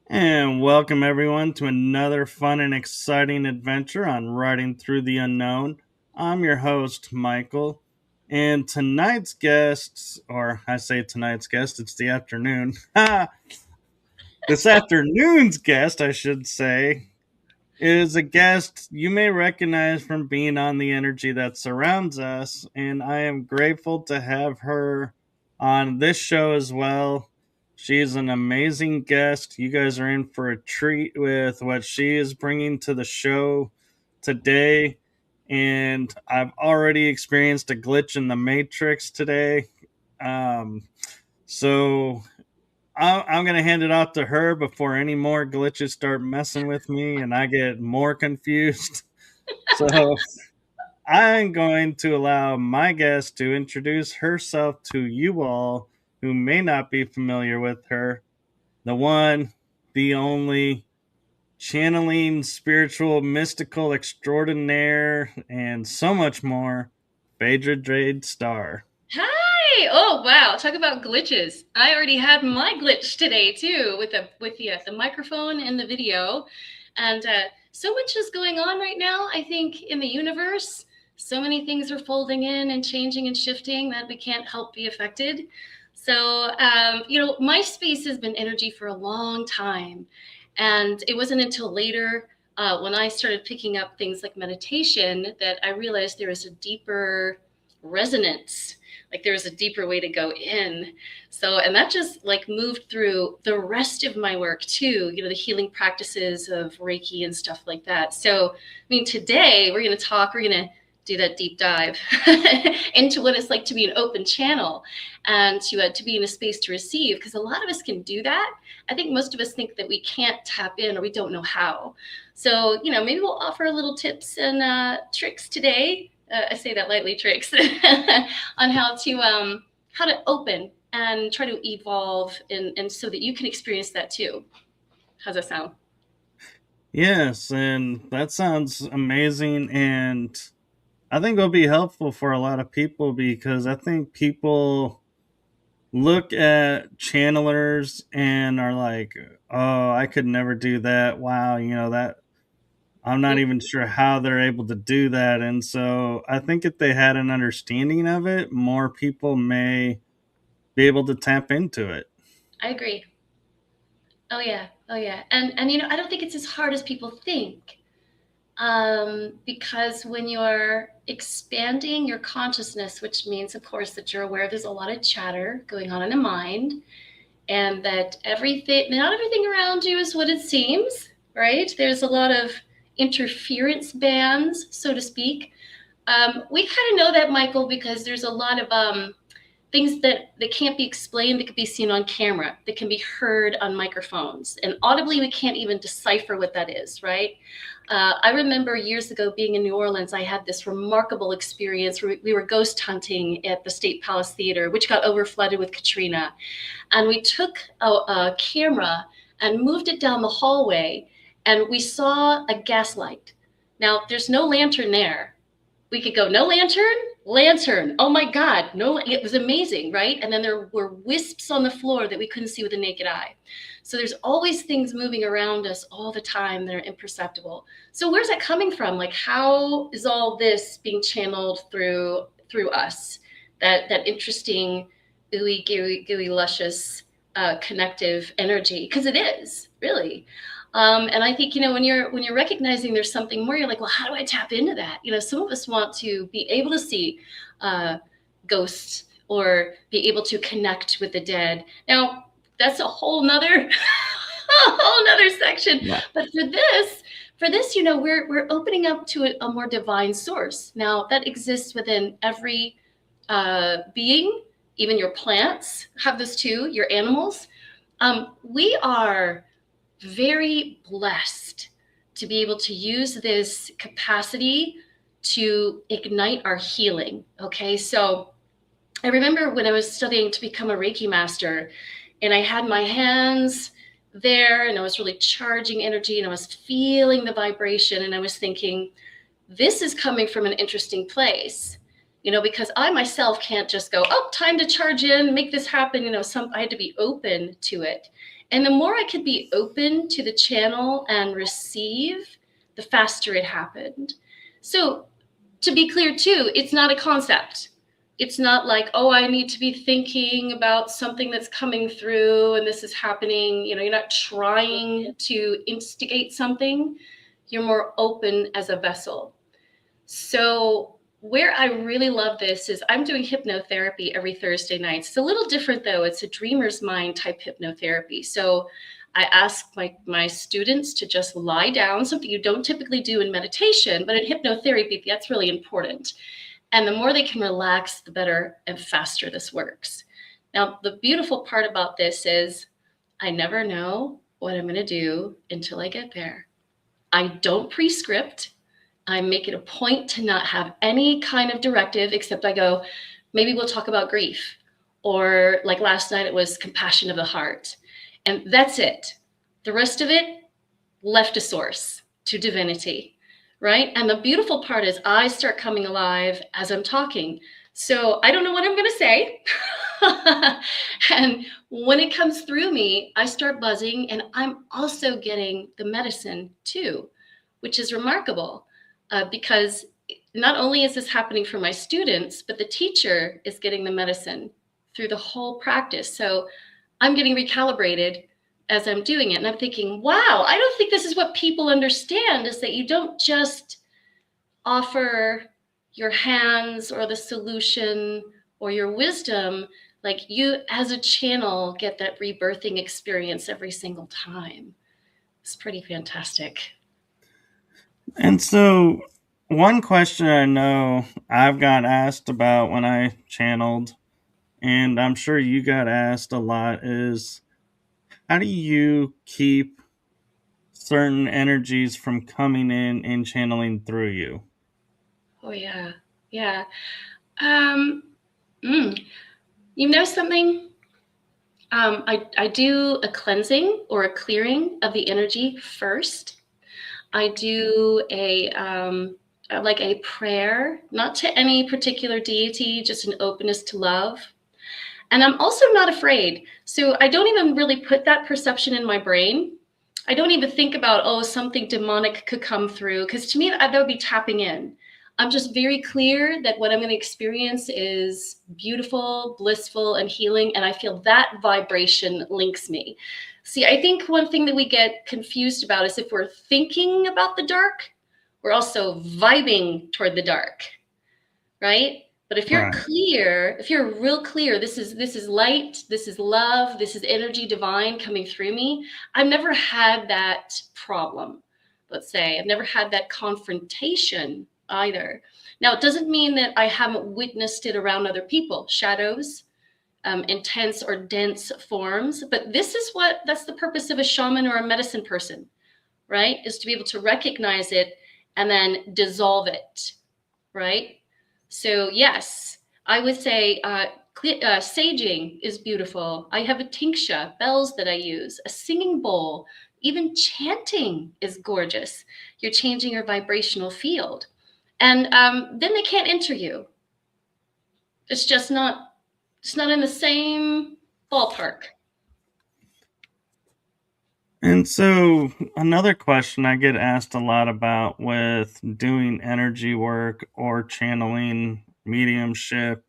And welcome everyone to another fun and exciting adventure on Riding Through the Unknown. I'm your host, Michael, and tonight's guest, or I say tonight's guest, it's the afternoon. This afternoon's guest, I should say, is a guest you may recognize from being on the energy that surrounds us, and I am grateful to have her on this show as well. She's an amazing guest. You guys are in for a treat with what she is bringing to the show today. And I've already experienced a glitch in the matrix today. Um, so I'm going to hand it off to her before any more glitches start messing with me and I get more confused. So I'm going to allow my guest to introduce herself to you all who may not be familiar with her. The one, the only, channeling, spiritual, mystical, extraordinaire, and so much more, Phaedra Jade Star. Hi! Oh wow! Talk about glitches. I already had my glitch today too, with the microphone and the video, and so much is going on right now. I think in the universe, so many things are folding in and changing and shifting that we can't help be affected. So my space has been energy for a long time, and it wasn't until later. When I started picking up things like meditation, that I realized there is a deeper resonance, like there's a deeper way to go in. So, and that just like moved through the rest of my work too, the healing practices of Reiki and stuff like that. So, I mean, today we're going to do that deep dive into what it's like to be an open channel and to be in a space to receive, because a lot of us can do that. I think most of us think that we can't tap in or we don't know how. So, maybe we'll offer a little tips and tricks today. I say that lightly, tricks on how to open and try to evolve, and so that you can experience that too. How's that sound? Yes, and that sounds amazing. And I think it'll be helpful for a lot of people because I think people look at channelers and are like, oh, I could never do that. Wow, that I'm not even sure how they're able to do that. And so I think if they had an understanding of it, more people may be able to tap into it. I agree. Oh yeah, oh yeah, and I don't think it's as hard as people think, because when you're expanding your consciousness, which means, of course, that you're aware there's a lot of chatter going on in the mind, and that not everything around you is what it seems, right? There's a lot of interference bands, so to speak. We kind of know that, Michael, because there's a lot of things that can't be explained, that can be seen on camera, that can be heard on microphones. And audibly, we can't even decipher what that is, right? I remember years ago being in New Orleans, I had this remarkable experience where we were ghost hunting at the State Palace Theater, which got overflooded with Katrina. And we took a camera and moved it down the hallway, and we saw a gaslight. Now, there's no lantern there. We could go, no lantern, lantern. Oh my God, no, it was amazing, right? And then there were wisps on the floor that we couldn't see with the naked eye. So there's always things moving around us all the time that are imperceptible. So where's that coming from? Like, how is all this being channeled through us? That interesting, ooey gooey, luscious, connective energy, because it is really. And I think, when you're recognizing there's something more, you're like, well, how do I tap into that? Some of us want to be able to see ghosts or be able to connect with the dead. Now, that's a whole nother section. Yeah. But for this, we're opening up to a more divine source. Now, that exists within every being. Even your plants have this too, your animals. We are very blessed to be able to use this capacity to ignite our healing. Okay, so I remember when I was studying to become a Reiki master, and I had my hands there, and I was really charging energy, and I was feeling the vibration, and I was thinking, this is coming from an interesting place. Because I myself can't just go, oh, time to charge in, make this happen. I had to be open to it. And the more I could be open to the channel and receive, the faster it happened. So to be clear too, it's not a concept. It's not like, oh, I need to be thinking about something that's coming through and this is happening. You're not trying to instigate something. You're more open as a vessel. So where I really love this is I'm doing hypnotherapy every Thursday night. It's a little different though. It's a dreamer's mind type hypnotherapy. So I ask my students to just lie down, something you don't typically do in meditation, but in hypnotherapy, that's really important. And the more they can relax, the better and faster this works. Now, the beautiful part about this is I never know what I'm going to do until I get there. I don't pre-script. I make it a point to not have any kind of directive, except I go, maybe we'll talk about grief. Or like last night, it was compassion of the heart. And that's it. The rest of it, left to source, to divinity, right? And the beautiful part is I start coming alive as I'm talking. So I don't know what I'm going to say. And when it comes through me, I start buzzing, and I'm also getting the medicine too, which is remarkable because not only is this happening for my students, but the teacher is getting the medicine through the whole practice. So I'm getting recalibrated as I'm doing it. And I'm thinking, wow, I don't think this is what people understand, is that you don't just offer your hands or the solution or your wisdom. Like, you as a channel get that rebirthing experience every single time. It's pretty fantastic. And so, one question I know I've got asked about when I channeled, and I'm sure you got asked a lot, is how do you keep certain energies from coming in and channeling through you? Oh, yeah. Yeah. Um, You know something? I do a cleansing or a clearing of the energy first. I do like a prayer, not to any particular deity, just an openness to love. And I'm also not afraid. So I don't even really put that perception in my brain. I don't even think about, oh, something demonic could come through, because to me, that would be tapping in. I'm just very clear that what I'm going to experience is beautiful, blissful, and healing. And I feel that vibration links me. See, I think one thing that we get confused about is if we're thinking about the dark, we're also vibing toward the dark, right? But if you're Right. clear, if you're real clear, this is light, this is love, this is energy divine coming through me. I've never had that problem. Let's say I've never had that confrontation either. Now, it doesn't mean that I haven't witnessed it around other people, shadows, intense or dense forms. But that's the purpose of a shaman or a medicine person, right? Is to be able to recognize it and then dissolve it, right? So yes, I would say saging is beautiful. I have a tincture, bells that I use, a singing bowl, even chanting is gorgeous. You're changing your vibrational field. And then they can't enter you. It's just not, it's not in the same ballpark. And so, another question I get asked a lot about with doing energy work or channeling mediumship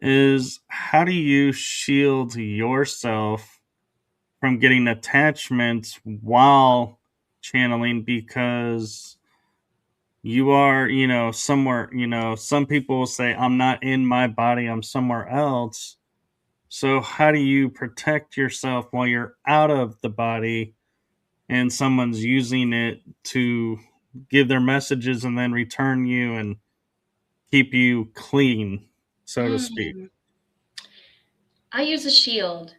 is how do you shield yourself from getting attachments while channeling, because you are, somewhere, some people will say, I'm not in my body, I'm somewhere else. So, how do you protect yourself while you're out of the body and someone's using it to give their messages and then return you and keep you clean, so to speak? Mm. I use a shield.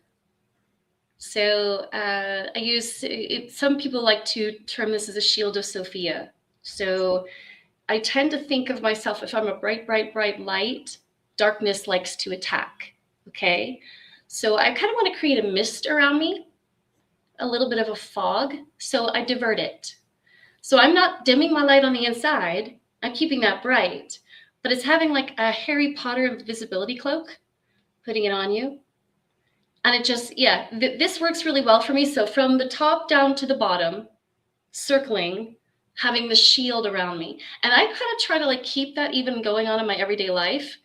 So I use it. Some people like to term this as a shield of Sophia. So I tend to think of myself, if I'm a bright, bright, bright light, darkness likes to attack. Okay. So I kind of want to create a mist around me, a little bit of a fog. So I divert it. So I'm not dimming my light on the inside. I'm keeping that bright, but it's having like a Harry Potter invisibility cloak, putting it on you. And it just, yeah, this works really well for me. So from the top down to the bottom, circling, having the shield around me. And I kind of try to like keep that even going on in my everyday life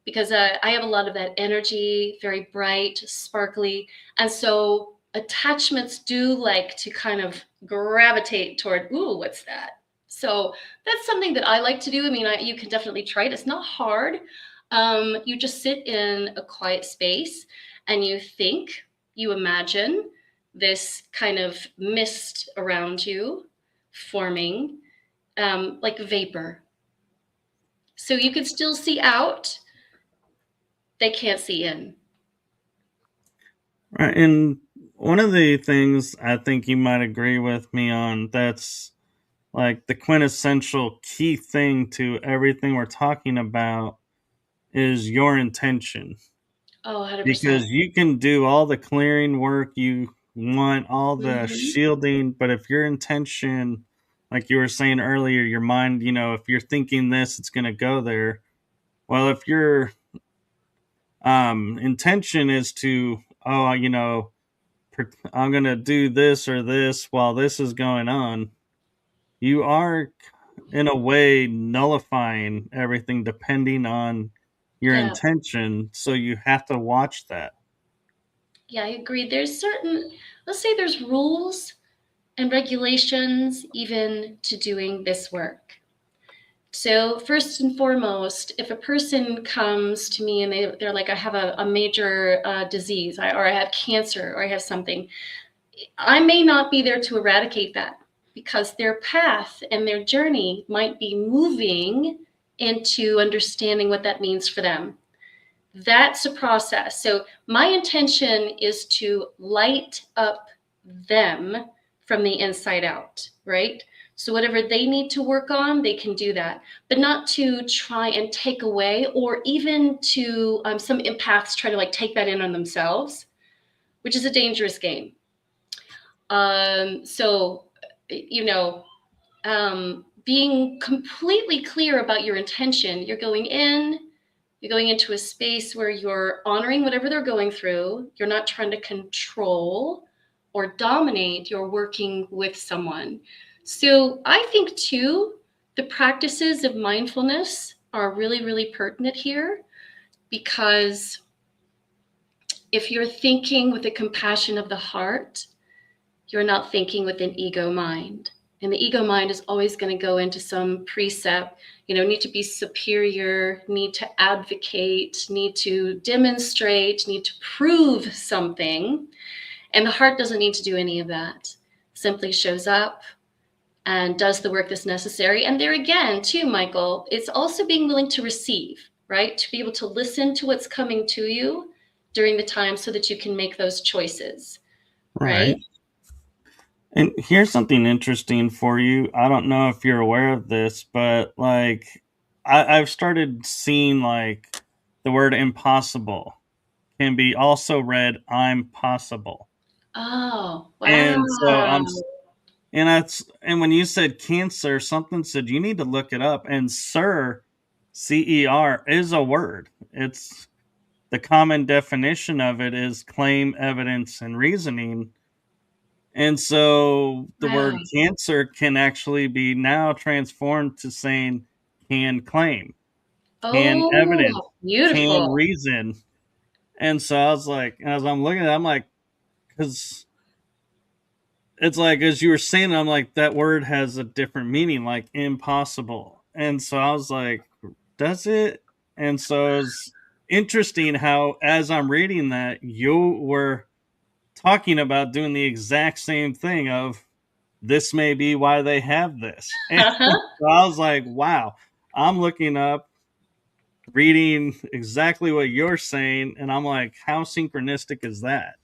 because I have a lot of that energy, very bright, sparkly. And so attachments do like to kind of gravitate toward, ooh, what's that? So that's something that I like to do. I mean, you can definitely try it. It's not hard. You just sit in a quiet space and you think, you imagine this kind of mist around you forming, like vapor. So you can still see out, they can't see in. Right. And one of the things I think you might agree with me on that's like the quintessential key thing to everything we're talking about is your intention. Oh, 100%. Because you can do all the clearing work you want, all the Mm-hmm. shielding, but if your intention, like you were saying earlier, your mind, if you're thinking this, it's going to go there. Well, if your intention is to, oh, I'm going to do this or this while this is going on, you are in a way nullifying everything depending on your Yeah, intention. So you have to watch that. yeah, I agree. There's certain, let's say there's rules and regulations even to doing this work. So first and foremost, if a person comes to me and they're like, I have a major disease, or I have cancer, or I have something, I may not be there to eradicate that because their path and their journey might be moving into understanding what that means for them. That's a process. So my intention is to light up them from the inside out, right? So whatever they need to work on, they can do that, but not to try and take away, or even to some empaths try to like take that in on themselves, which is a dangerous game. So, you know, being completely clear about your intention, you're going into a space where you're honoring whatever they're going through. You're not trying to control or dominate. You're working with someone. So I think too, the practices of mindfulness are really, really pertinent here because if you're thinking with the compassion of the heart, you're not thinking with an ego mind. And the ego mind is always going to go into some precept, need to be superior, need to advocate, need to demonstrate, need to prove something. And the heart doesn't need to do any of that. Simply shows up and does the work that's necessary. And there again, too, Michael, it's also being willing to receive, right? To be able to listen to what's coming to you during the time so that you can make those choices, right? Right. And here's something interesting for you. I don't know if you're aware of this, but like I've started seeing like the word impossible can be also read I'm possible. Oh, And so wow. and when you said cancer, something said you need to look it up. And CER is a word. It's the common definition of it is claim, evidence, and reasoning. And so the Wow. word cancer can actually be now transformed to saying can claim, can evidence, Oh, can beautiful. reason. And so I was like, as I'm looking at it, I'm like, because it's like, as you were saying, I'm like, that word has a different meaning, like impossible. And so I was like, does it? And so it's interesting how, as I'm reading that, you were talking about doing the exact same thing of this may be why they have this. And Uh-huh. so I was like, wow, I'm looking up, reading exactly what you're saying, and I'm like, how synchronistic is that?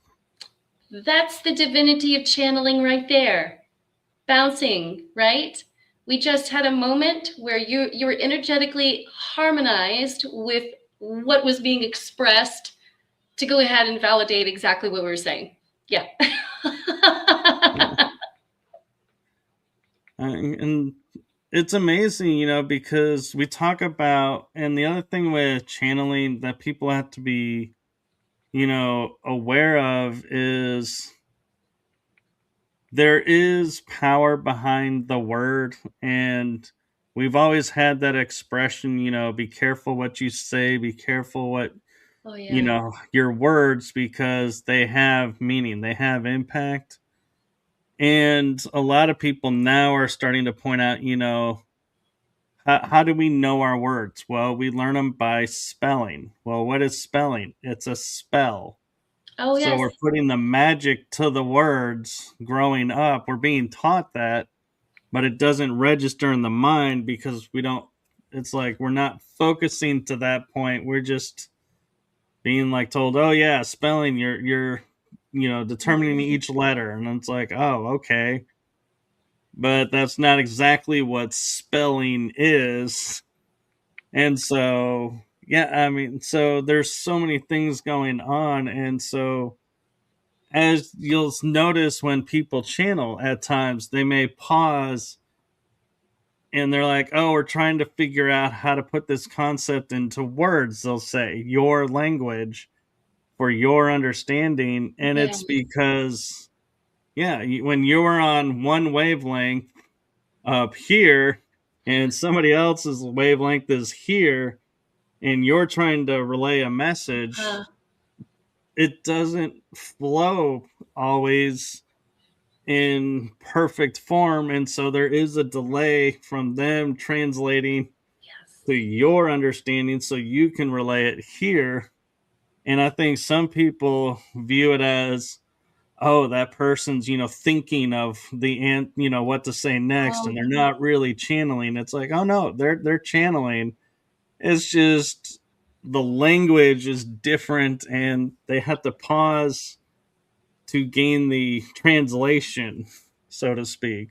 That's the divinity of channeling right there. Bouncing, right? We just had a moment where you were energetically harmonized with what was being expressed to go ahead and validate exactly what we were saying. Yeah. Yeah. And it's amazing, because we talk about, and the other thing with channeling that people have to be aware of is there is power behind the word. And we've always had that expression, be careful what you say, be careful what, Oh yeah. your words, because they have meaning, they have impact. And a lot of people now are starting to point out, how do we know our words? Well, we learn them by spelling. Well, what is spelling? It's a spell. Oh So yes. we're putting the magic to the words growing up. We're being taught that, but it doesn't register in the mind because we don't, it's like we're not focusing to that point. We're just being like told, "Oh yeah, spelling, you're determining each letter." And it's like, "Oh, okay." But that's not exactly what spelling is. And so, yeah, I mean, so there's so many things going on. And so, as you'll notice when people channel at times, they may pause and they're like, oh, we're trying to figure out how to put this concept into words. They'll say, your language for your understanding. And Yeah. it's because, yeah, when you're on one wavelength up here and somebody else's wavelength is here, and you're trying to relay a message, Uh, it doesn't flow always in perfect form. And so there is a delay from them translating yes. to your understanding so you can relay it here. And I think some people view it as, oh, that person's, thinking of what to say next, and Oh, they're not really channeling. It's like, oh no, they're channeling. It's just the language is different and they have to pause to gain the translation, so to speak.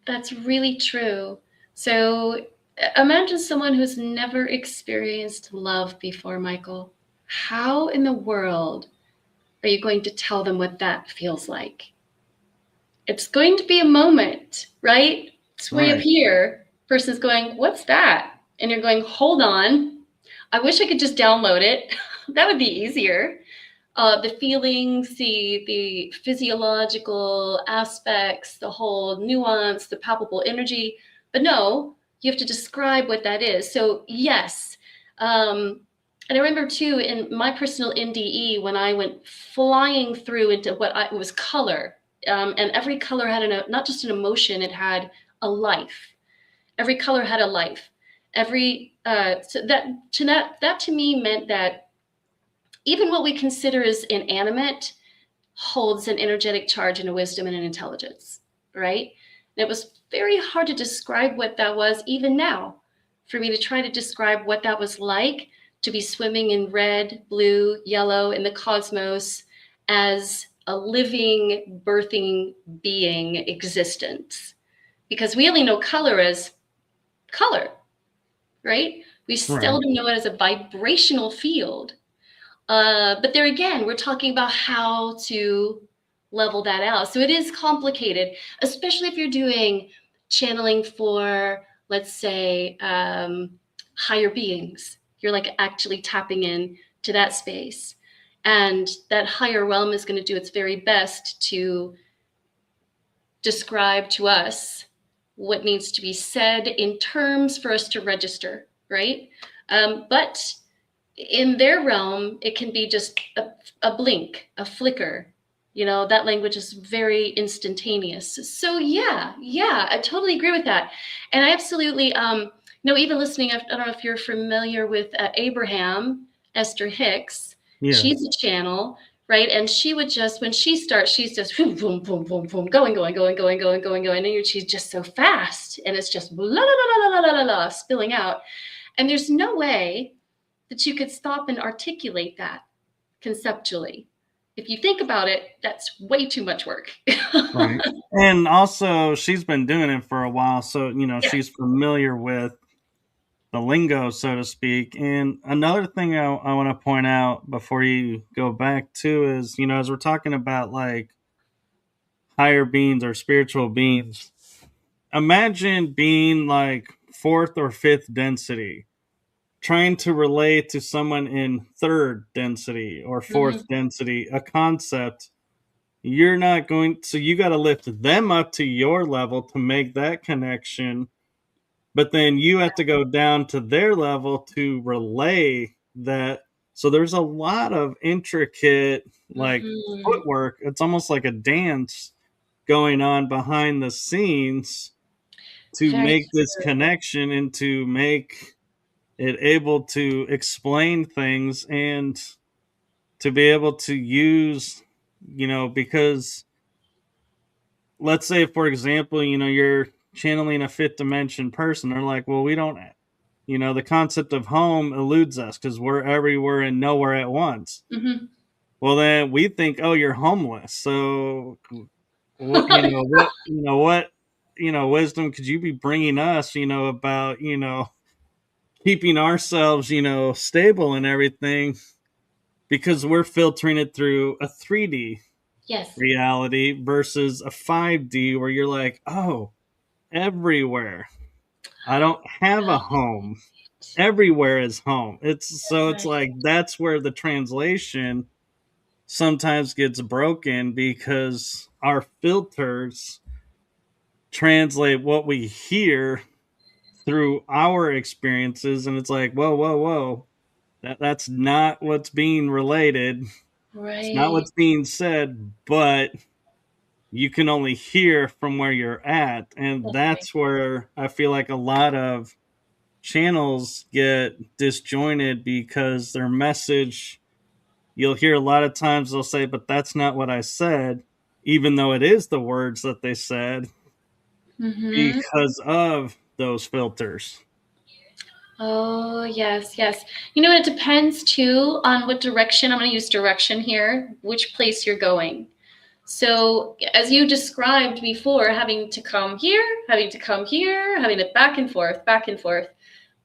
that's really true. So imagine someone who's never experienced love before, Michael. How in the world are you going to tell them what that feels like? It's going to be a moment, right? It's way up Right. here. Person's going, what's that? And you're going, hold on. I wish I could just download it. That would be easier. The feelings, the physiological aspects, the whole nuance, the palpable energy. But no, you have to describe what that is. So yes, and I remember too in my personal NDE when I went flying through into it was color, and every color had not just an emotion, it had a life. Every color had a life. So that to me meant that even what we consider as inanimate holds an energetic charge and a wisdom and an intelligence, right? And it was very hard to describe what that was, even now, for me to try to describe what that was like to be swimming in red, blue, yellow in the cosmos as a living, birthing being existence. Because we only know color as color, right? We Right. seldom know it as a vibrational field. But there again, we're talking about how to level that out. So it is complicated, especially if you're doing channeling for, let's say, higher beings. You're like actually tapping in to that space. And that higher realm is going to do its very best to describe to us what needs to be said in terms for us to register, right? But in their realm, it can be just a blink, a flicker. That language is very instantaneous. So yeah, I totally agree with that. And I absolutely, no, even listening, I don't know if you're familiar with Abraham, Esther Hicks. She's Yes. a channel, right? And she would just, when she starts, she's just boom, boom, boom, boom, boom, going. And she's just so fast. And it's just la la la la la la la spilling out. And there's no way that you could stop and articulate that conceptually. If you think about it, that's way too much work. Right. And also, she's been doing it for a while, so Yeah. she's familiar with the lingo, so to speak. And another thing I want to point out before you go back to is, as we're talking about like higher beings or spiritual beings, imagine being like fourth or fifth density, trying to relate to someone in third density or fourth Mhm. density a concept, you're not going, so you got to lift them up to your level to make that connection, but then you have to go down to their level to relay that. So there's a lot of intricate, like, Mhm. footwork. It's almost like a dance going on behind the scenes to Very make this true. connection and to make it able to explain things and to be able to use, because let's say, for example, you're channeling a fifth dimension person. They're like, well, we don't, the concept of home eludes us because we're everywhere and nowhere at once. Mhm. Well, then we think, oh, you're homeless. So what wisdom could you be bringing us, about, keeping ourselves, stable and everything, because we're filtering it through a 3D Yes. reality versus a 5D where you're like, oh, everywhere. I don't have a home. Everywhere is home. It's Right. like that's where the translation sometimes gets broken because our filters translate what we hear through our experiences, and it's like, whoa, whoa, whoa. That's not what's being related. It's not Right. what's being said, but you can only hear from where you're at. And That's right. that's where I feel like a lot of channels get disjointed because their message, you'll hear a lot of times they'll say, but that's not what I said, even though it is the words that they said Mhm. because of those filters. Oh, yes, yes. It depends too on what direction. I'm going to use direction here, which place you're going. So, as you described before, having to come here, having to come here, having it back and forth, back and forth.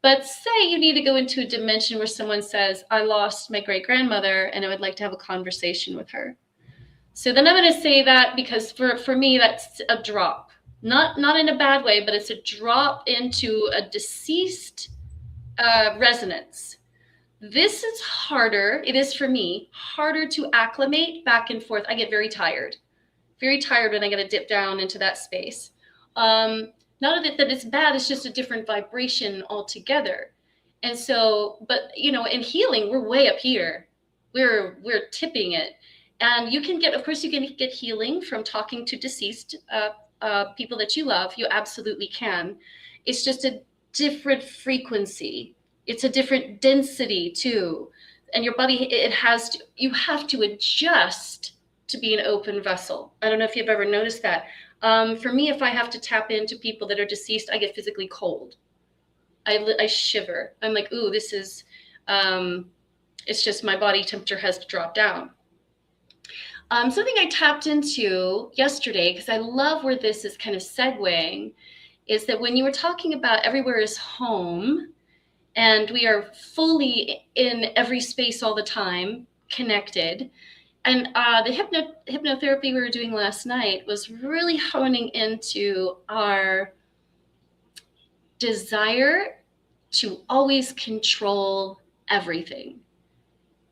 But say you need to go into a dimension where someone says, I lost my great grandmother and I would like to have a conversation with her. So then I'm going to say that because for me, that's a drop. Not in a bad way, but it's a drop into a deceased resonance. This is harder. It is for me harder to acclimate back and forth. I get very tired when I got to dip down into that space. Not that it's bad, it's just a different vibration altogether. And so, but in healing, we're way up here. We're tipping it. And you can get, of course, you can get healing from talking to deceased people that you love. You absolutely can. It's just a different frequency. It's a different density too. And your body, you have to adjust to be an open vessel. I don't know if you've ever noticed that. For me, if I have to tap into people that are deceased, I get physically cold. I shiver. I'm like, ooh, this is, it's just my body temperature has to drop down. Something I tapped into yesterday, because I love where this is kind of segueing, is that when you were talking about everywhere is home, and we are fully in every space all the time, connected, and the hypnotherapy we were doing last night was really honing into our desire to always control everything.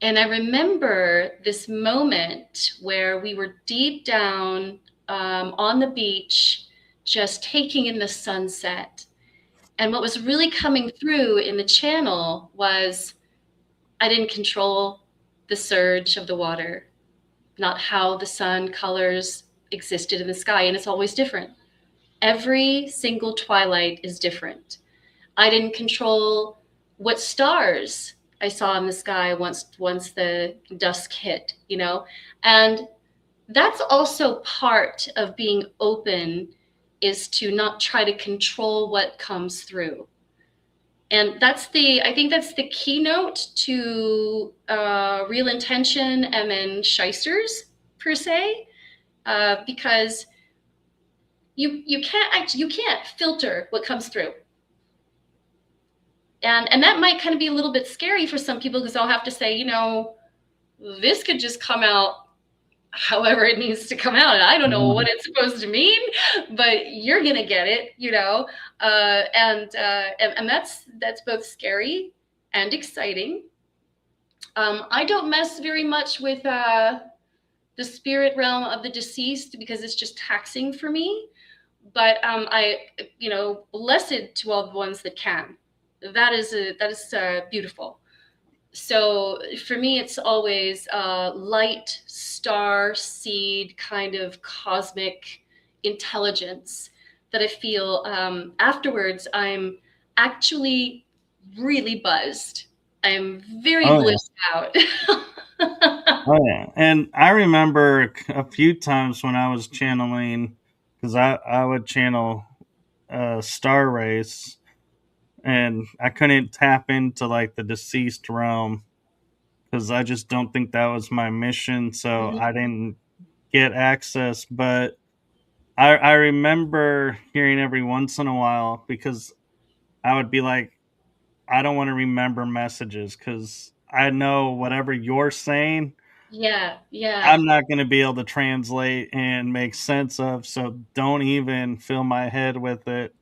And I remember this moment where we were deep down on the beach, just taking in the sunset. And what was really coming through in the channel was I didn't control the surge of the water, not how the sun colors existed in the sky, and it's always different. Every single twilight is different. I didn't control what stars I saw in the sky once the dusk hit, and that's also part of being open, is to not try to control what comes through. And I think that's the keynote to real intention and then shysters per se, because you can't filter what comes through, and that might kind of be a little bit scary for some people because they'll have to say, this could just come out however it needs to come out, and I don't know what Mhm. it's supposed to mean, but you're gonna get it, and that's both scary and exciting. I don't mess very much with the spirit realm of the deceased because it's just taxing for me. But blessed to all the ones that can. That is beautiful. So for me, it's always light, star, seed, kind of cosmic intelligence that I feel afterwards. I'm actually really buzzed. I'm very Oh yeah. blissed out. Oh yeah. And I remember a few times when I was channeling, because I would channel Star Race, and I couldn't tap into like the deceased realm because I just don't think that was my mission. So Mhm. I didn't get access. But I remember hearing every once in a while because I would be like, I don't want to remember messages because I know whatever you're saying, Yeah, yeah. I'm not going to be able to translate and make sense of. So don't even fill my head with it.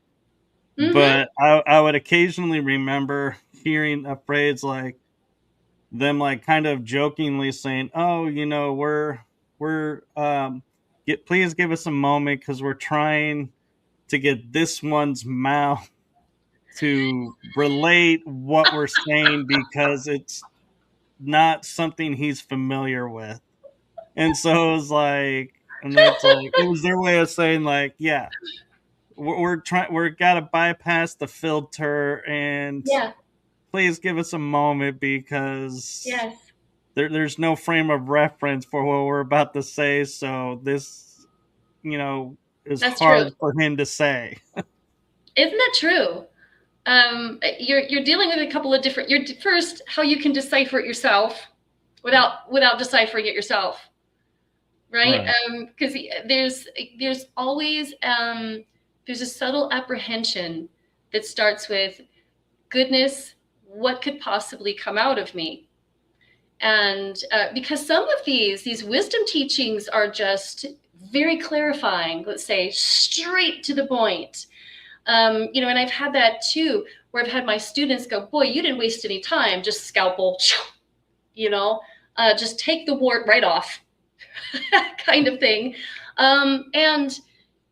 Mm-hmm. But I would occasionally remember hearing a phrase like them, like kind of jokingly saying, "Oh, we're get please give us a moment because we're trying to get this one's mouth to relate what we're saying because it's not something he's familiar with." And so it was like, and it's like it was their way of saying like, yeah, we're trying, we're got to bypass the filter and Yeah. please give us a moment because Yes. there's no frame of reference for what we're about to say. So this, you know, is That's true. hard for him to say. Isn't that true? You're dealing with a couple of different. You're first how you can decipher it yourself without deciphering it yourself, right? Right. Because there's always there's a subtle apprehension that starts with goodness. What could possibly come out of me? And because some of these wisdom teachings are just very clarifying. Let's say straight to the point. And I've had that too, where I've had my students go, "Boy, you didn't waste any time. Just scalpel, you know, just take the wart right off," kind of thing. And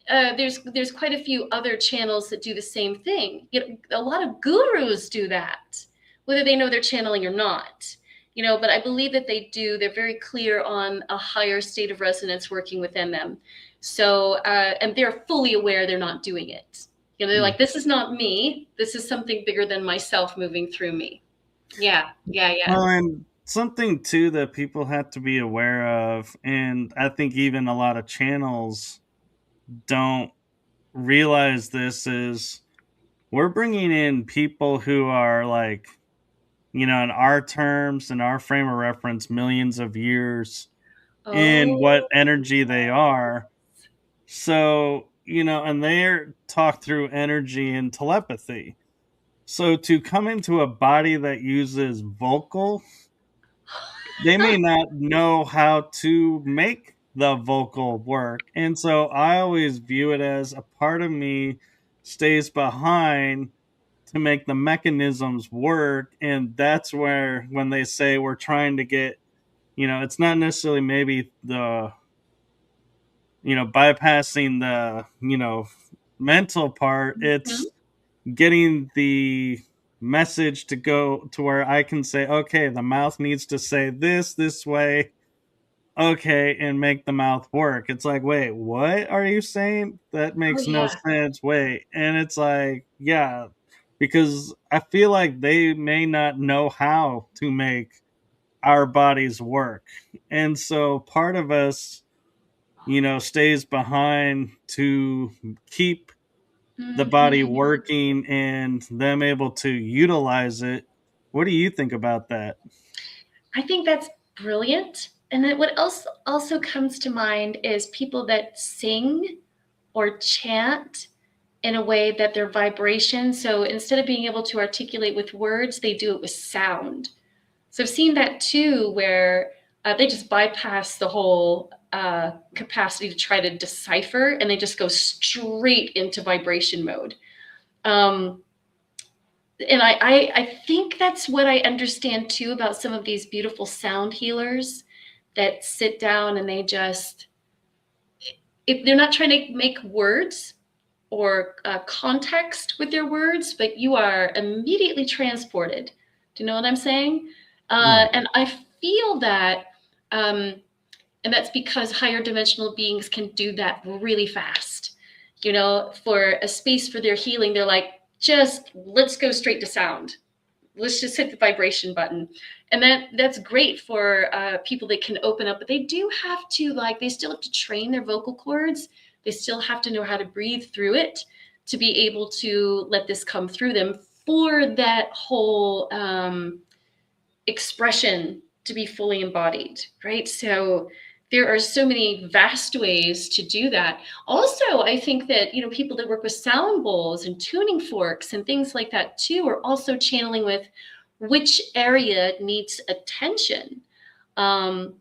there's quite a few other channels that do the same thing. A lot of gurus do that, whether they know they're channeling or not. But I believe that they do. They're very clear on a higher state of resonance working within them. So, and they're fully aware they're not doing it. They're Mm. like, this is not me. This is something bigger than myself moving through me. Yeah, yeah, yeah. Well, and something too that people have to be aware of, and I think even a lot of channels don't realize this, is we're bringing in people who are like, in our terms, in our frame of reference, millions of years in what Oh, energy they are. So, and they're taught through energy and telepathy. So to come into a body that uses vocal, they may not know how to make the vocal work. And so I always view it as a part of me stays behind to make the mechanisms work. And that's where, when they say we're trying to get, it's not necessarily maybe the, bypassing the, mental part, mhm. it's getting the message to go to where I can say, okay, the mouth needs to say this way, okay, and make the mouth work. It's like, wait, what are you saying? That Oh makes no yeah. sense. Wait. And it's like, yeah, because I feel like they may not know how to make our bodies work. And so part of us, stays behind to keep the body Mhm. working and them able to utilize it. What do you think about that? I think that's brilliant. And then what else also comes to mind is people that sing or chant in a way that their vibration. So instead of being able to articulate with words, they do it with sound. So I've seen that too, where they just bypass the whole capacity to try to decipher, and they just go straight into vibration mode. Um, And I think that's what I understand too about some of these beautiful sound healers that sit down and they just, if they're not trying to make words or context with their words, but you are immediately transported. Do you know what I'm saying? Right. And I feel that, um, and that's because higher dimensional beings can do that really fast. For a space for their healing, they're like, just let's go straight to sound. Let's just hit the vibration button. And that's great for people that can open up, but they do have to, like, they still have to train their vocal cords. They still have to know how to breathe through it to be able to let this come through them for that whole expression to be fully embodied, right? So there are so many vast ways to do that. Also, I think that, people that work with sound bowls and tuning forks and things like that too are also channeling with which area needs attention. Um,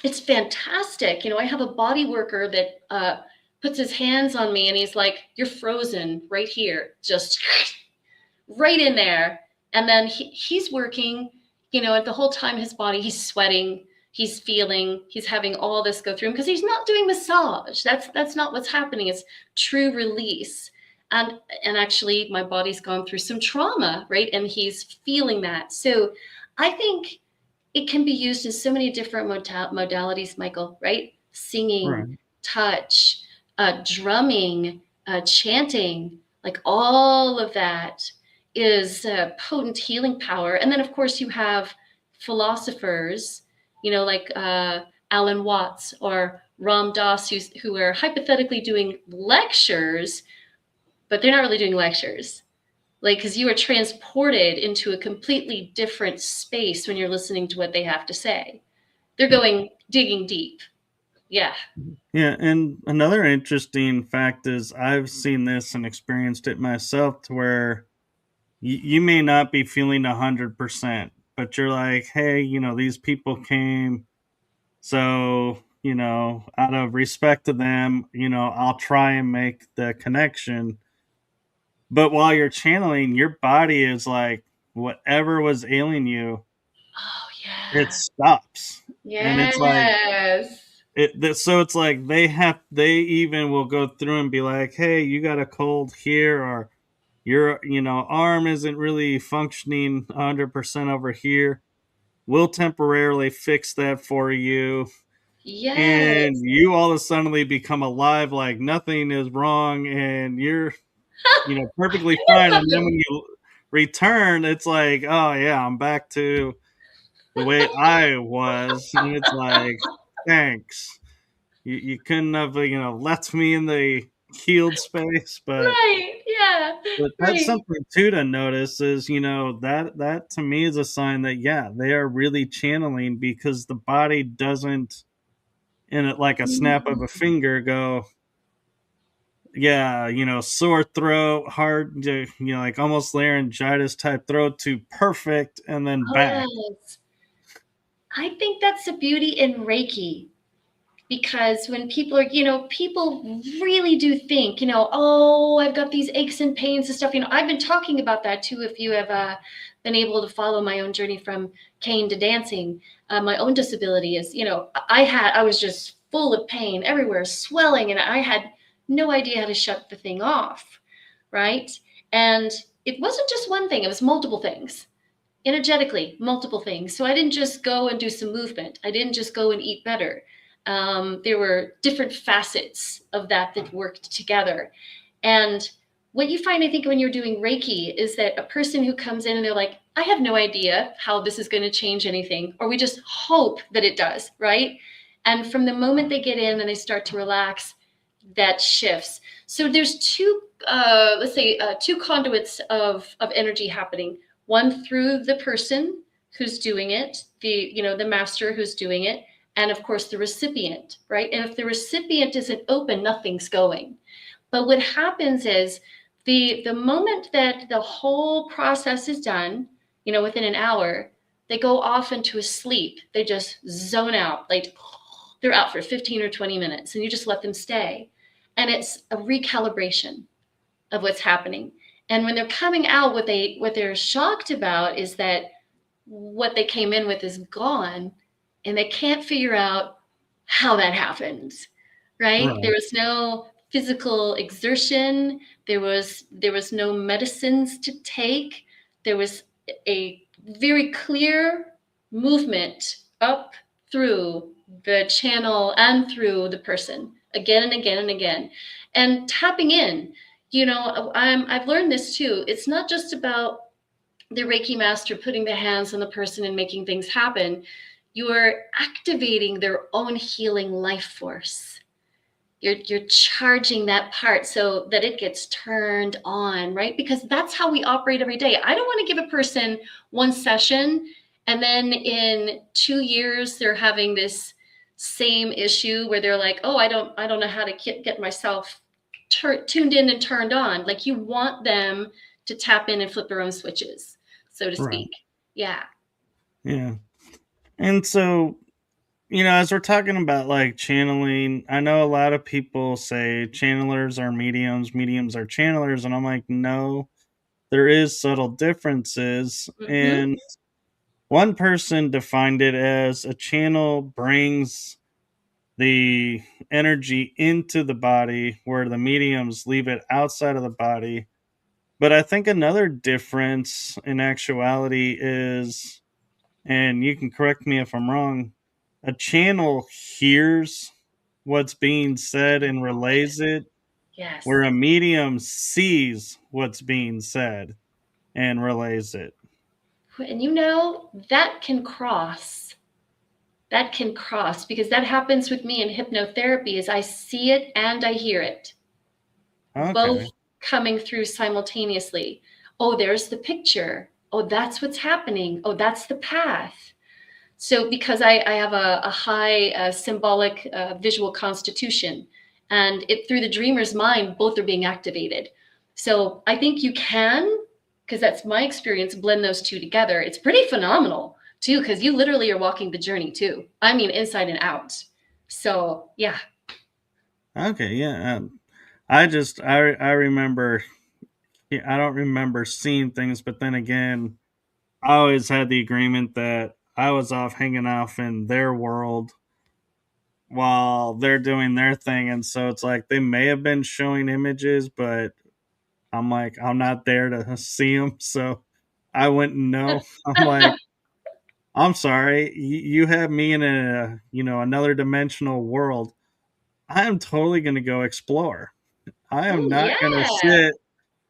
it's fantastic. I have a body worker that puts his hands on me and he's like, you're frozen right here, just right in there. And then he's working, at the whole time his body, he's sweating, he's feeling, he's having all this go through him because he's not doing massage. That's not what's happening. It's true release. And actually my body's gone through some trauma, right? And he's feeling that. So I think it can be used in so many different modalities, Michael, right? Right. Singing, touch, drumming, chanting, like all of that is potent healing power. And then, of course, you have philosophers, like Alan Watts or Ram Dass, who are hypothetically doing lectures, but they're not really doing lectures. Like, because you are transported into a completely different space when you're listening to what they have to say. They're going digging deep. Yeah. Yeah, and another interesting fact is I've seen this and experienced it myself to where you may not be feeling 100%, but you're like, hey, these people came, so, out of respect to them, I'll try and make the connection. But while you're channeling, your body is like, whatever was ailing you, Oh, it yeah. stops. And it's like, Yes. so it's like they even will go through and be like, hey, you got a cold here, or your arm isn't really functioning 100% over here. We'll temporarily fix that for you, and Yes. you all of a suddenly become alive like nothing is wrong, and you're perfectly fine. And then when you return, it's like, oh yeah, I'm back to the way I was. And it's like, thanks, you couldn't have left me in the healed space. but Right. Yeah. But that's Right. something too to notice is, that to me is a sign that, yeah, they are really channeling, because the body doesn't, in it like a snap of a Mhm. finger, go, yeah, sore throat, hard, like almost laryngitis type throat, to perfect, and then back. Yes. I think that's the beauty in Reiki. Because when people are, people really do think, oh, I've got these aches and pains and stuff. I've been talking about that too. If you have been able to follow my own journey from cane to dancing, my own disability is, I was just full of pain everywhere, swelling, and I had no idea how to shut the thing off, right? And it wasn't just one thing; it was multiple things energetically, multiple things. So I didn't just go and do some movement. I didn't just go and eat better. There were different facets of that worked together. And what you find, I think, when you're doing Reiki is that a person who comes in and they're like, I have no idea how this is going to change anything, or we just hope that it does, right? And from the moment they get in and they start to relax, that shifts. So there's let's say, two conduits of energy happening. One through the person who's doing it, the master who's doing it, and of course the recipient, right? And if the recipient isn't open, nothing's going. But what happens is the moment that the whole process is done, within an hour, they go off into a sleep. They just zone out, like they're out for 15 or 20 minutes, and you just let them stay. And it's a recalibration of what's happening. And when they're coming out, what they're shocked about is that what they came in with is gone, and they can't figure out how that happened. Right? There Right. was no physical exertion. There was no medicines to take. There was a very clear movement up through the channel and through the person again and again and again, and tapping in. I've learned this too. It's not just about the Reiki master putting the hands on the person and making things happen. You are activating their own healing life force. You're charging that part so that it gets turned on, right? Because that's how we operate every day. I don't want to give a person one session and then in 2 years they're having this same issue where they're like, oh, I don't know how to get myself tuned in and turned on. Like, you want them to tap in and flip their own switches, so to Right. speak. Yeah. Yeah. And so, as we're talking about like channeling, I know a lot of people say channelers are mediums, mediums are channelers, and I'm like, no, there is subtle differences. Mm-hmm. And one person defined it as a channel brings the energy into the body where the mediums leave it outside of the body. But I think another difference in actuality is, and you can correct me if I'm wrong, a channel hears what's being said and relays it, Yes. where a medium sees what's being said and relays it. And that can cross because that happens with me in hypnotherapy. Is I see it and I hear it both Okay. coming through simultaneously. Oh, there's the picture. Oh, that's what's happening. Oh, that's the path. So because I have a high symbolic visual constitution, and it through the dreamer's mind, both are being activated. So I think you can, because that's my experience, blend those two together. It's pretty phenomenal too, because you literally are walking the journey too. I mean, inside and out. So yeah. Okay. Yeah. I remember. Yeah, I don't remember seeing things, but then again, I always had the agreement that I was off hanging off in their world while they're doing their thing, and so it's like they may have been showing images, but I'm like, I'm not there to see them, so I wouldn't know. I'm like, I'm sorry, you have me in a another dimensional world. I am totally going to go explore. I am Oh not going to yeah. sit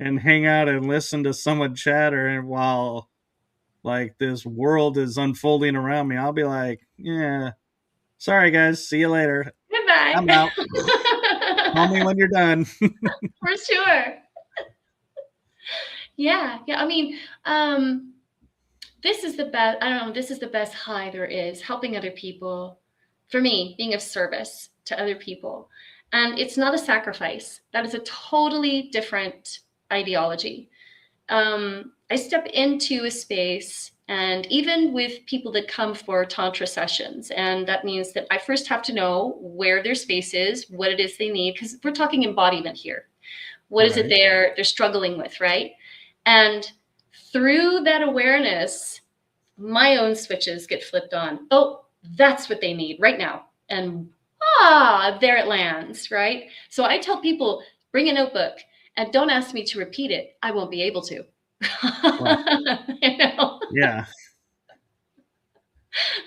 and hang out and listen to someone chatter and while like this world is unfolding around me. I'll be like, yeah, sorry guys, see you later. Goodbye. I'm out. Call me when you're done. For sure. Yeah. Yeah. I mean, this is the best. I don't know. This is the best high there is, helping other people. For me, being of service to other people. And it's not a sacrifice. That is a totally different ideology. I step into a space, and even with people that come for Tantra sessions, and that means that I first have to know where their space is, what it is they need, because we're talking embodiment here. What is it Right. they're struggling with, right? And through that awareness, my own switches get flipped on. Oh, that's what they need right now. And there it lands, right? So I tell people, bring a notebook and don't ask me to repeat it. I won't be able to. Right. You know? Yeah.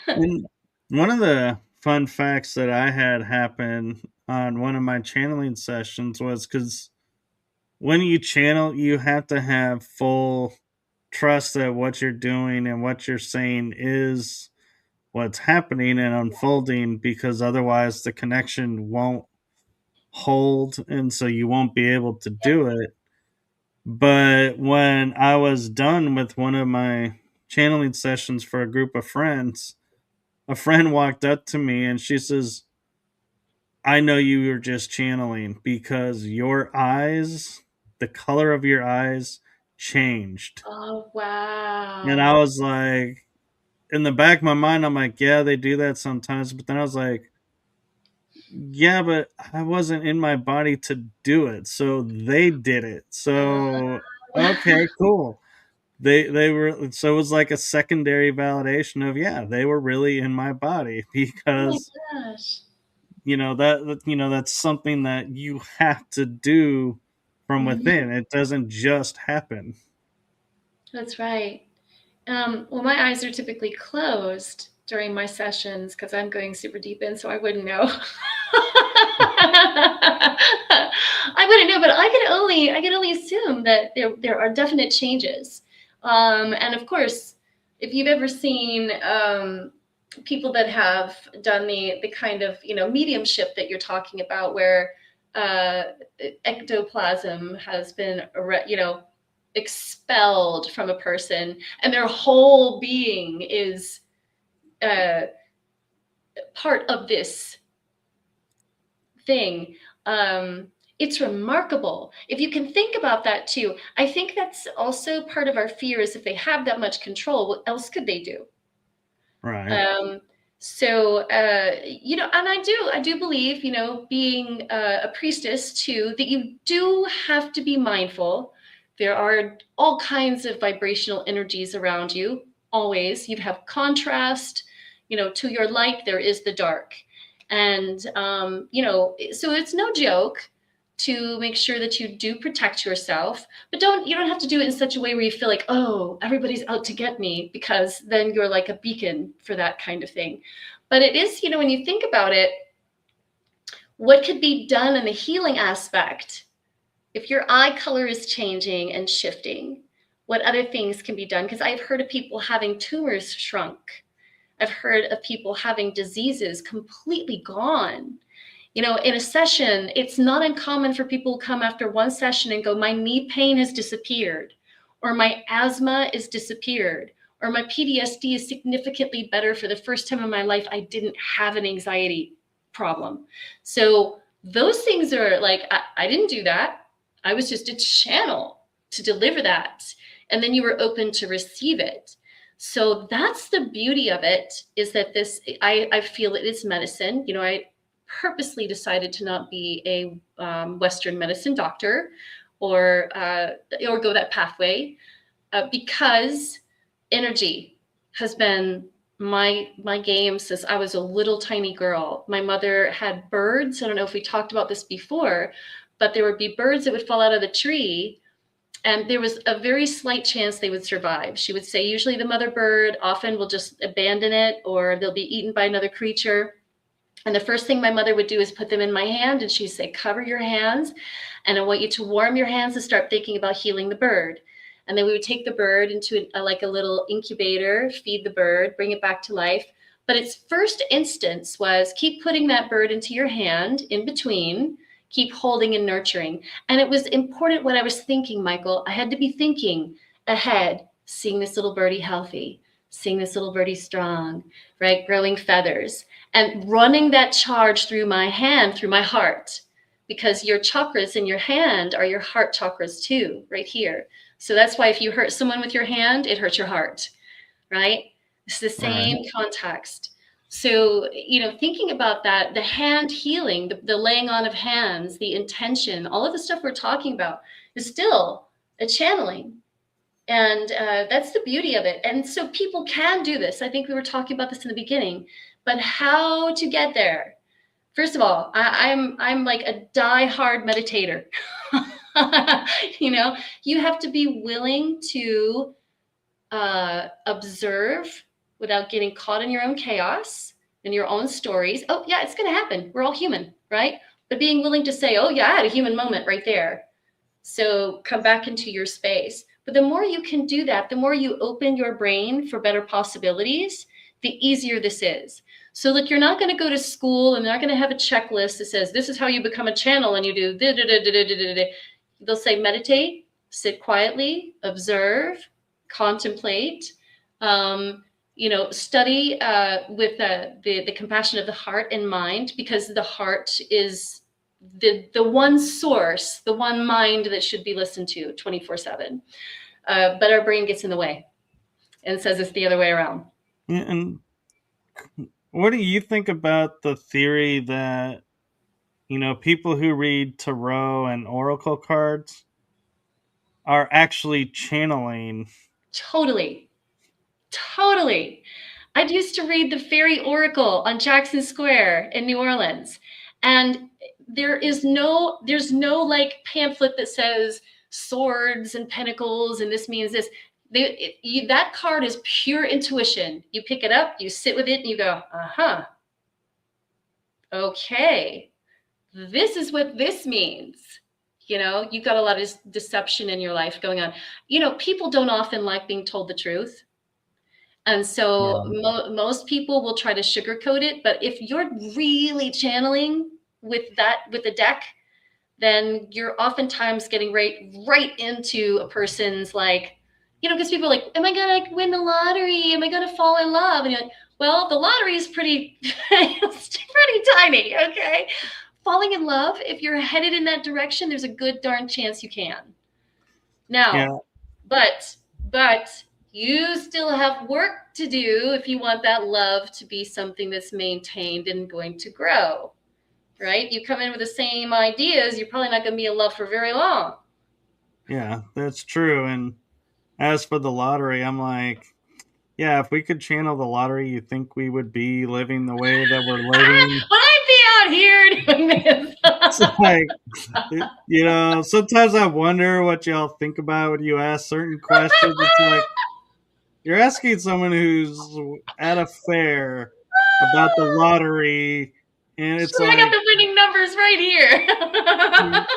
And one of the fun facts that I had happen on one of my channeling sessions was because when you channel, you have to have full trust that what you're doing and what you're saying is what's happening and unfolding, because otherwise the connection won't hold and so you won't be able to do it. But when I was done with one of my channeling sessions for a group of friends, a friend walked up to me and she says, I know you were just channeling because your eyes, the color of your eyes changed. Oh, And I wow. was like, in the back of my mind, I'm like, yeah, they do that sometimes. But then I was like, yeah, but I wasn't in my body to do it. So they did it. So Okay, cool. They were, so it was like a secondary validation of, yeah, they were really in my body Oh my because gosh. that's something that you have to do from Hmm. within. It doesn't just happen. That's right. Well, my eyes are typically closed during my sessions because I'm going super deep in, so I wouldn't know. I wouldn't know, but I can only assume that there are definite changes. And of course, if you've ever seen people that have done the kind of mediumship that you're talking about, where uh, ectoplasm has been expelled from a person, and their whole being is uh, part of this thing. It's remarkable. If you can think about that too, I think that's also part of our fear is if they have that much control, what else could they do? Right. Um, so, and I do believe, being a priestess too, that you do have to be mindful. There are all kinds of vibrational energies around you. Always, you have contrast. To your light, there is the dark, and so it's no joke to make sure that you do protect yourself, but you don't have to do it in such a way where you feel like, oh, everybody's out to get me, because then you're like a beacon for that kind of thing. But it is, when you think about it, what could be done in the healing aspect if your eye color is changing and shifting? What other things can be done? Because I've heard of people having tumors shrunk. I've heard of people having diseases completely gone. In a session, it's not uncommon for people who come after one session and go, my knee pain has disappeared, or my asthma is disappeared, or my PTSD is significantly better. For the first time in my life, I didn't have an anxiety problem. So those things are like, I didn't do that. I was just a channel to deliver that. And then you were open to receive it. So that's the beauty of it, is that I feel it is medicine. I purposely decided to not be a Western medicine doctor, or go that pathway, because energy has been my game since I was a little tiny girl. My mother had birds. I don't know if we talked about this before, but there would be birds that would fall out of the tree, and there was a very slight chance they would survive. She would say usually the mother bird often will just abandon it, or they'll be eaten by another creature. And the first thing my mother would do is put them in my hand, and she'd say, cover your hands. And I want you to warm your hands and start thinking about healing the bird. And then we would take the bird into like a little incubator, feed the bird, bring it back to life. But its first instance was keep putting that bird into your hand in between, keep holding and nurturing. And it was important what I was thinking, Michael. I had to be thinking ahead, seeing this little birdie healthy, seeing this little birdie strong, right? Growing feathers, and running that charge through my hand, through my heart, because your chakras in your hand are your heart chakras too, right here. So that's why if you hurt someone with your hand, it hurts your heart, right? It's the Right. same context. So, thinking about that, the hand healing, the laying on of hands, the intention, all of the stuff we're talking about is still a channeling. And that's the beauty of it. And so people can do this. I think we were talking about this in the beginning, but how to get there? First of all, I'm like a die-hard meditator. You have to be willing to observe without getting caught in your own chaos and your own stories. Oh yeah, it's going to happen. We're all human, right? But being willing to say, oh yeah, I had a human moment right there. So come back into your space. But the more you can do that, the more you open your brain for better possibilities, the easier this is. So, look, you're not going to go to school and they're not going to have a checklist that says, this is how you become a channel and you do. They'll say, meditate, sit quietly, observe, contemplate, study with the compassion of the heart and mind, because the heart is the one source, the one mind that should be listened to 24/7. But our brain gets in the way and says it's the other way around. Yeah, and what do you think about the theory that, people who read tarot and oracle cards, are actually channeling. Totally. Totally. I used to read the Fairy Oracle on Jackson Square in New Orleans. And there's no like pamphlet that says swords and pentacles and this means this. That card is pure intuition. You pick it up, you sit with it, and you go, uh-huh, okay, this is what this means. You've got a lot of deception in your life going on. People don't often like being told the truth. And so Yeah. most people will try to sugarcoat it. But if you're really channeling with the deck, then you're oftentimes getting right into a person's because people are like, am I going to win the lottery? Am I going to fall in love? And you're like, well, the lottery is pretty, it's pretty tiny. Okay. Falling in love, if you're headed in that direction, there's a good darn chance you can. Now, Yeah. but you still have work to do if you want that love to be something that's maintained and going to grow, right? You come in with the same ideas, you're probably not going to be in love for very long. Yeah, that's true. And as for the lottery, I'm like, yeah, if we could channel the lottery, you think we would be living the way that we're living? I'd be out here doing this. It's like, sometimes I wonder what y'all think about when you ask certain questions. It's like, you're asking someone who's at a fair about the lottery, and it's Sure, I got like, the winning numbers right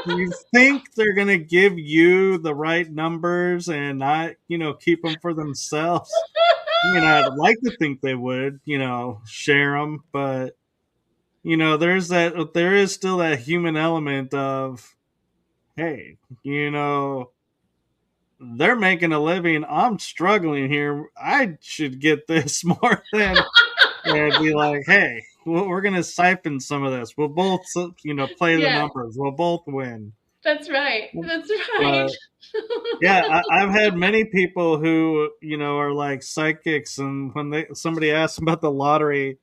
you think they're going to give you the right numbers and not, keep them for themselves? I mean, I'd like to think they would, share them, but there is still that human element of, hey, they're making a living. I'm struggling here. I should get this more than be like, hey, we're going to siphon some of this. We'll both, play the Yeah, numbers. We'll both win. that's right. That's right. But yeah, I've had many people who, are like psychics, and when somebody asks about the lottery,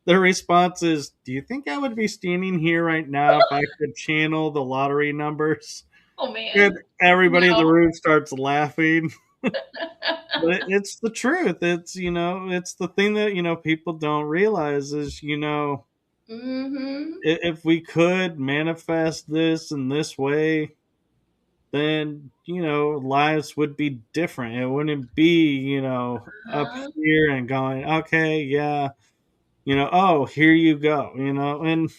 their response is, "Do you think I would be standing here right now if I could channel the lottery numbers?" Oh And man. everybody in the No. room starts laughing. But it's the truth. It's the thing that people don't realize is Mm-hmm. if we could manifest this in this way, then lives would be different. It wouldn't be up Huh? here and going, okay, yeah, oh, here you go. And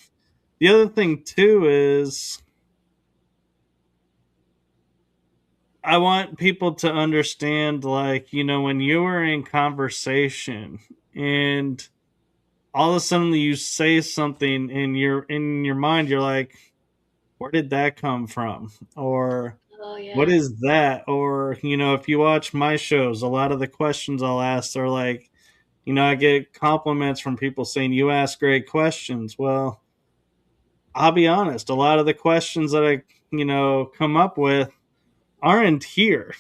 the other thing too is I want people to understand, like, when you are in conversation and all of a sudden you say something in your mind, you're like, where did that come from? Or Oh what yeah. is that? Or, if you watch my shows, a lot of the questions I'll ask are like, I get compliments from people saying, you ask great questions. Well, I'll be honest, a lot of the questions that I, come up with aren't here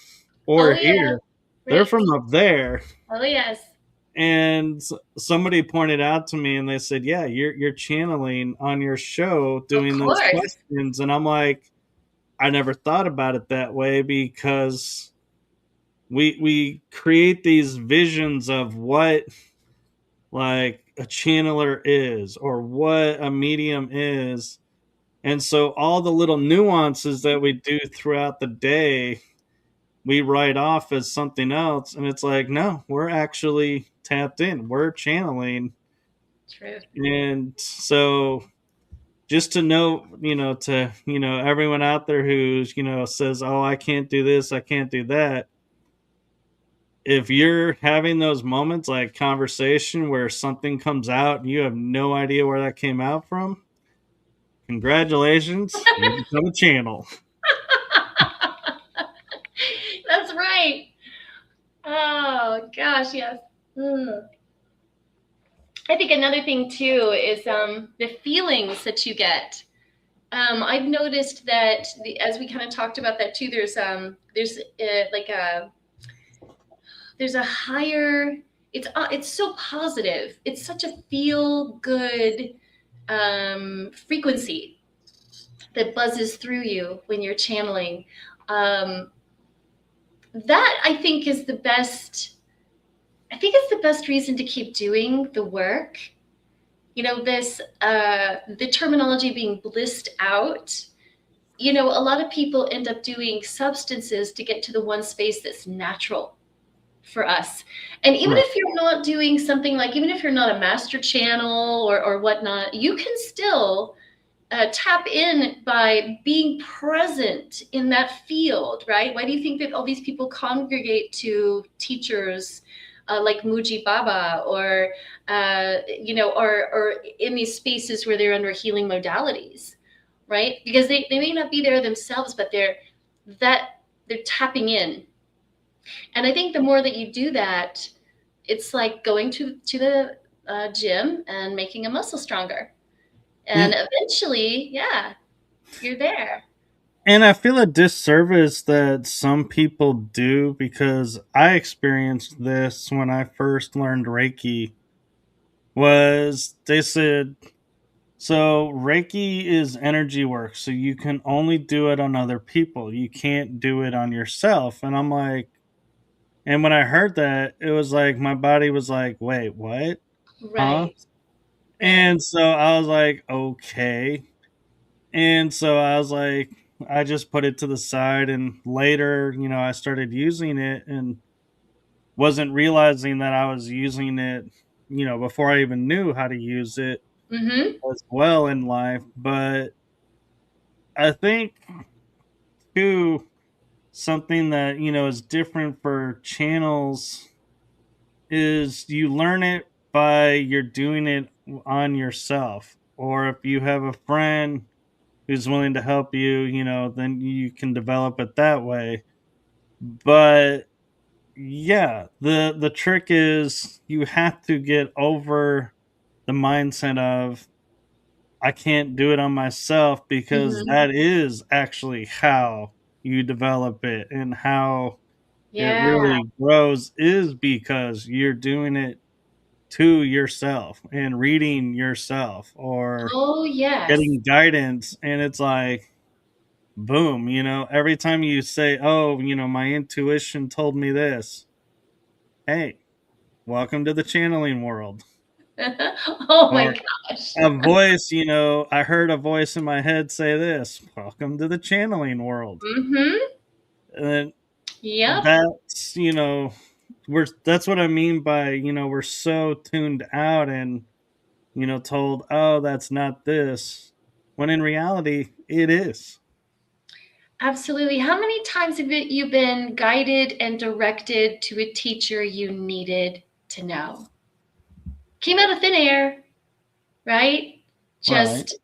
or Oh yeah. here. They're Right. from up there. Oh yes. And somebody pointed out to me and they said, yeah, you're channeling on your show Of doing those course. questions. And I'm like, I never thought about it that way, because we create these visions of what like a channeler is or what a medium is. And so all the little nuances that we do throughout the day, we write off as something else. And it's like, no, we're actually tapped in, we're channeling. True. And so just to know, to, everyone out there who's, says, oh, I can't do this, I can't do that. If you're having those moments like conversation where something comes out and you have no idea where that came out from, congratulations, you become a channel. That's right. Oh gosh, yes. Mm. I think another thing too is the feelings that you get. I've noticed that as we kind of talked about that too. Like there's a higher. It's so positive. It's such a feel good frequency that buzzes through you when you're channeling. Um, that I think is the best. I think it's the best reason to keep doing the work. This the terminology being blissed out. A lot of people end up doing substances to get to the one space that's natural for us. And even Right. if you're not doing something like, even if you're not a master channel or whatnot, you can still tap in by being present in that field, right? Why do you think that all these people congregate to teachers like Muji Baba, or in these spaces where they're under healing modalities, right? Because they may not be there themselves, but they're tapping in. And I think the more that you do that, it's like going to the gym and making a muscle stronger. And And, eventually, yeah, you're there. and I feel a disservice that some people do because I experienced this when I first learned Reiki. Was they said so Reiki is energy work, so you can only do it on other people. You can't do it on yourself. And I'm like, and when I heard that, it was like my body was like, wait, what? Huh? Right, right. And so I was like, okay. And so I was like, I just put it to the side. And later, I started using it and wasn't realizing that I was using it, before I even knew how to use it Mm-hmm. as well in life. But I think, too, something that, is different for channels is you learn it by you're doing it on yourself. Or if you have a friend who's willing to help you, then you can develop it that way. But yeah, the trick is you have to get over the mindset of I can't do it on myself because Mm-hmm. that is actually how you develop it and how it Yeah. really grows is because you're doing it to yourself and reading yourself or Oh, yes. getting guidance. And it's like, boom, every time you say, oh, my intuition told me this, hey, welcome to the channeling world. Oh my Or gosh. a voice, I heard a voice in my head say this, welcome to the channeling world. Mm-hmm. And Yep. that's, that's what I mean by, we're so tuned out and, told, oh, that's not this. When in reality, it is. Absolutely. How many times have you been guided and directed to a teacher you needed to know? Came out of thin air, right? Right. Just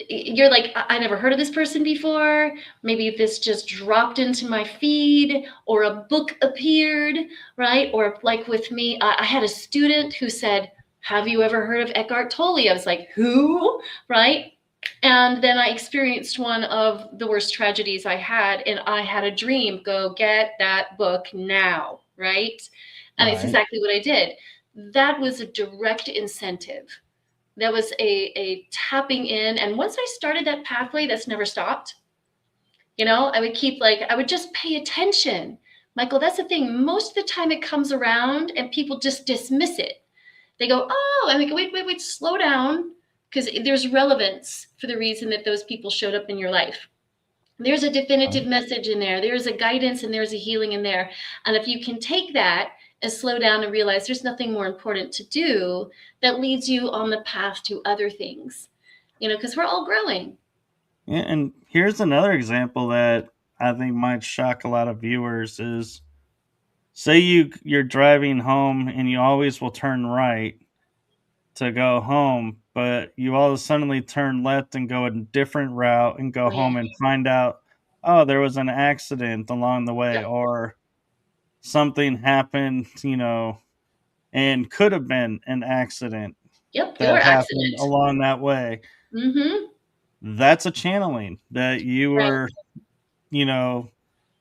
you're like, I never heard of this person before. Maybe this just dropped into my feed, or a book appeared, right? Or like with me, I had a student who said, have you ever heard of Eckhart Tolle? I was like, who? Right? And then I experienced one of the worst tragedies I had, and I had a dream, go get that book now, right? And it's Right. exactly what I did. That was a direct incentive. That was a tapping in. And once I started that pathway, that's never stopped. I would keep like, I would just pay attention. Michael, that's the thing. Most of the time it comes around and people just dismiss it. They go, oh, and we go, wait, slow down. Because there's relevance for the reason that those people showed up in your life. There's a Right. definitive message in there. There's a guidance and there's a healing in there. And if you can take that and slow down and realize there's nothing more important to do, that leads you on the path to other things, because we're all growing. Yeah, and here's another example that I think might shock a lot of viewers is say you're driving home and you always will turn right to go home, but you all of a suddenly turn left and go a different route and go Oh, yeah. home and find out, oh, there was an accident along the way, Yep. or something happened, and could have been an accident Yep. Your that happened accident. along that way. Mm-hmm. That's a channeling that you Right. were, you know,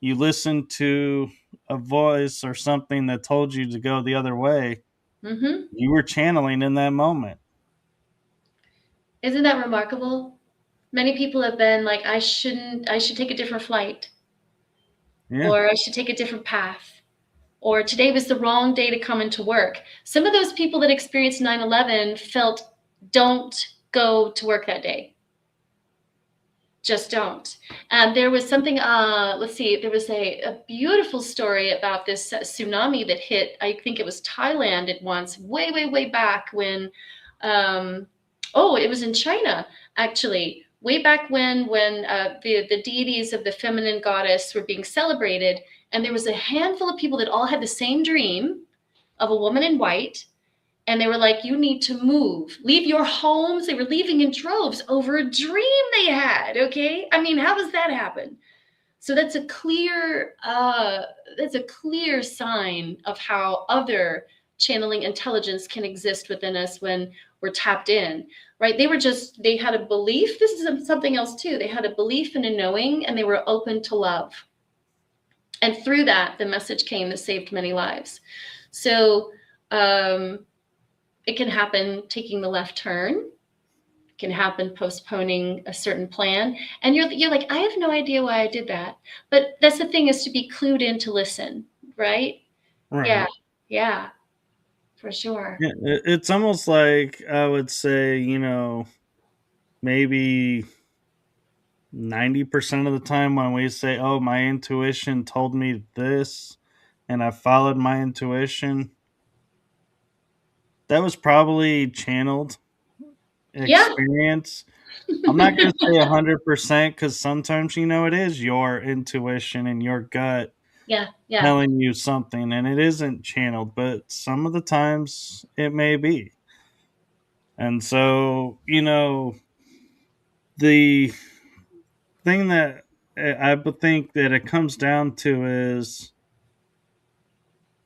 you listened to a voice or something that told you to go the other way. Mm-hmm. You were channeling in that moment. Isn't that remarkable? Many people have been like, I should take a different flight. Yeah. or I should take a different path, or today was the wrong day to come into work. Some of those people that experienced 9/11 felt, don't go to work that day. Just don't. There was something, let's see, there was a beautiful story about this tsunami that hit, I think it was Thailand at once, way, way, way back when, um, oh, it was in China, actually, way back when the deities of the feminine goddess were being celebrated. And there was a handful of people that all had the same dream of a woman in white, and they were like, you need to move, leave your homes. They were leaving in droves over a dream they had. Okay, I mean, how does that happen? So that's a clear sign of how other channeling intelligence can exist within us when we're tapped in, right? They had a belief. This is something else too. They had a belief and a knowing, and they were open to love, and through that the message came that saved many lives. So um it can happen taking the left turn. It can happen postponing a certain plan. And you're like, I have no idea why I did that. But that's the thing, is to be clued in to listen, right? Yeah. Right. Yeah, for sure. Yeah, it's almost like I would say, maybe 90% of the time when we say, "Oh, my intuition told me this and I followed my intuition," that was probably channeled Yeah. experience. I'm not going to say 100% cuz sometimes it is your intuition and your gut Yeah. Yeah. telling you something and it isn't channeled, but some of the times it may be. And so, the thing that I would think that it comes down to is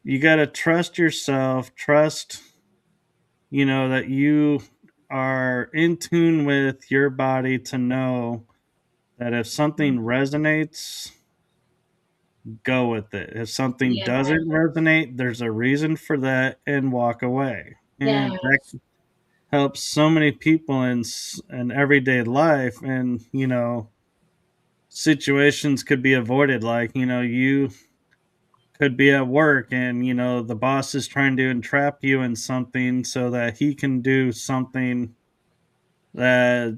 you got to trust yourself, trust, that you are in tune with your body to know that if something resonates, go with it. If something Yeah. doesn't resonate, there's a reason for that and walk away. Yeah. And that helps so many people in everyday life, and situations could be avoided, like you could be at work and the boss is trying to entrap you in something so that he can do something that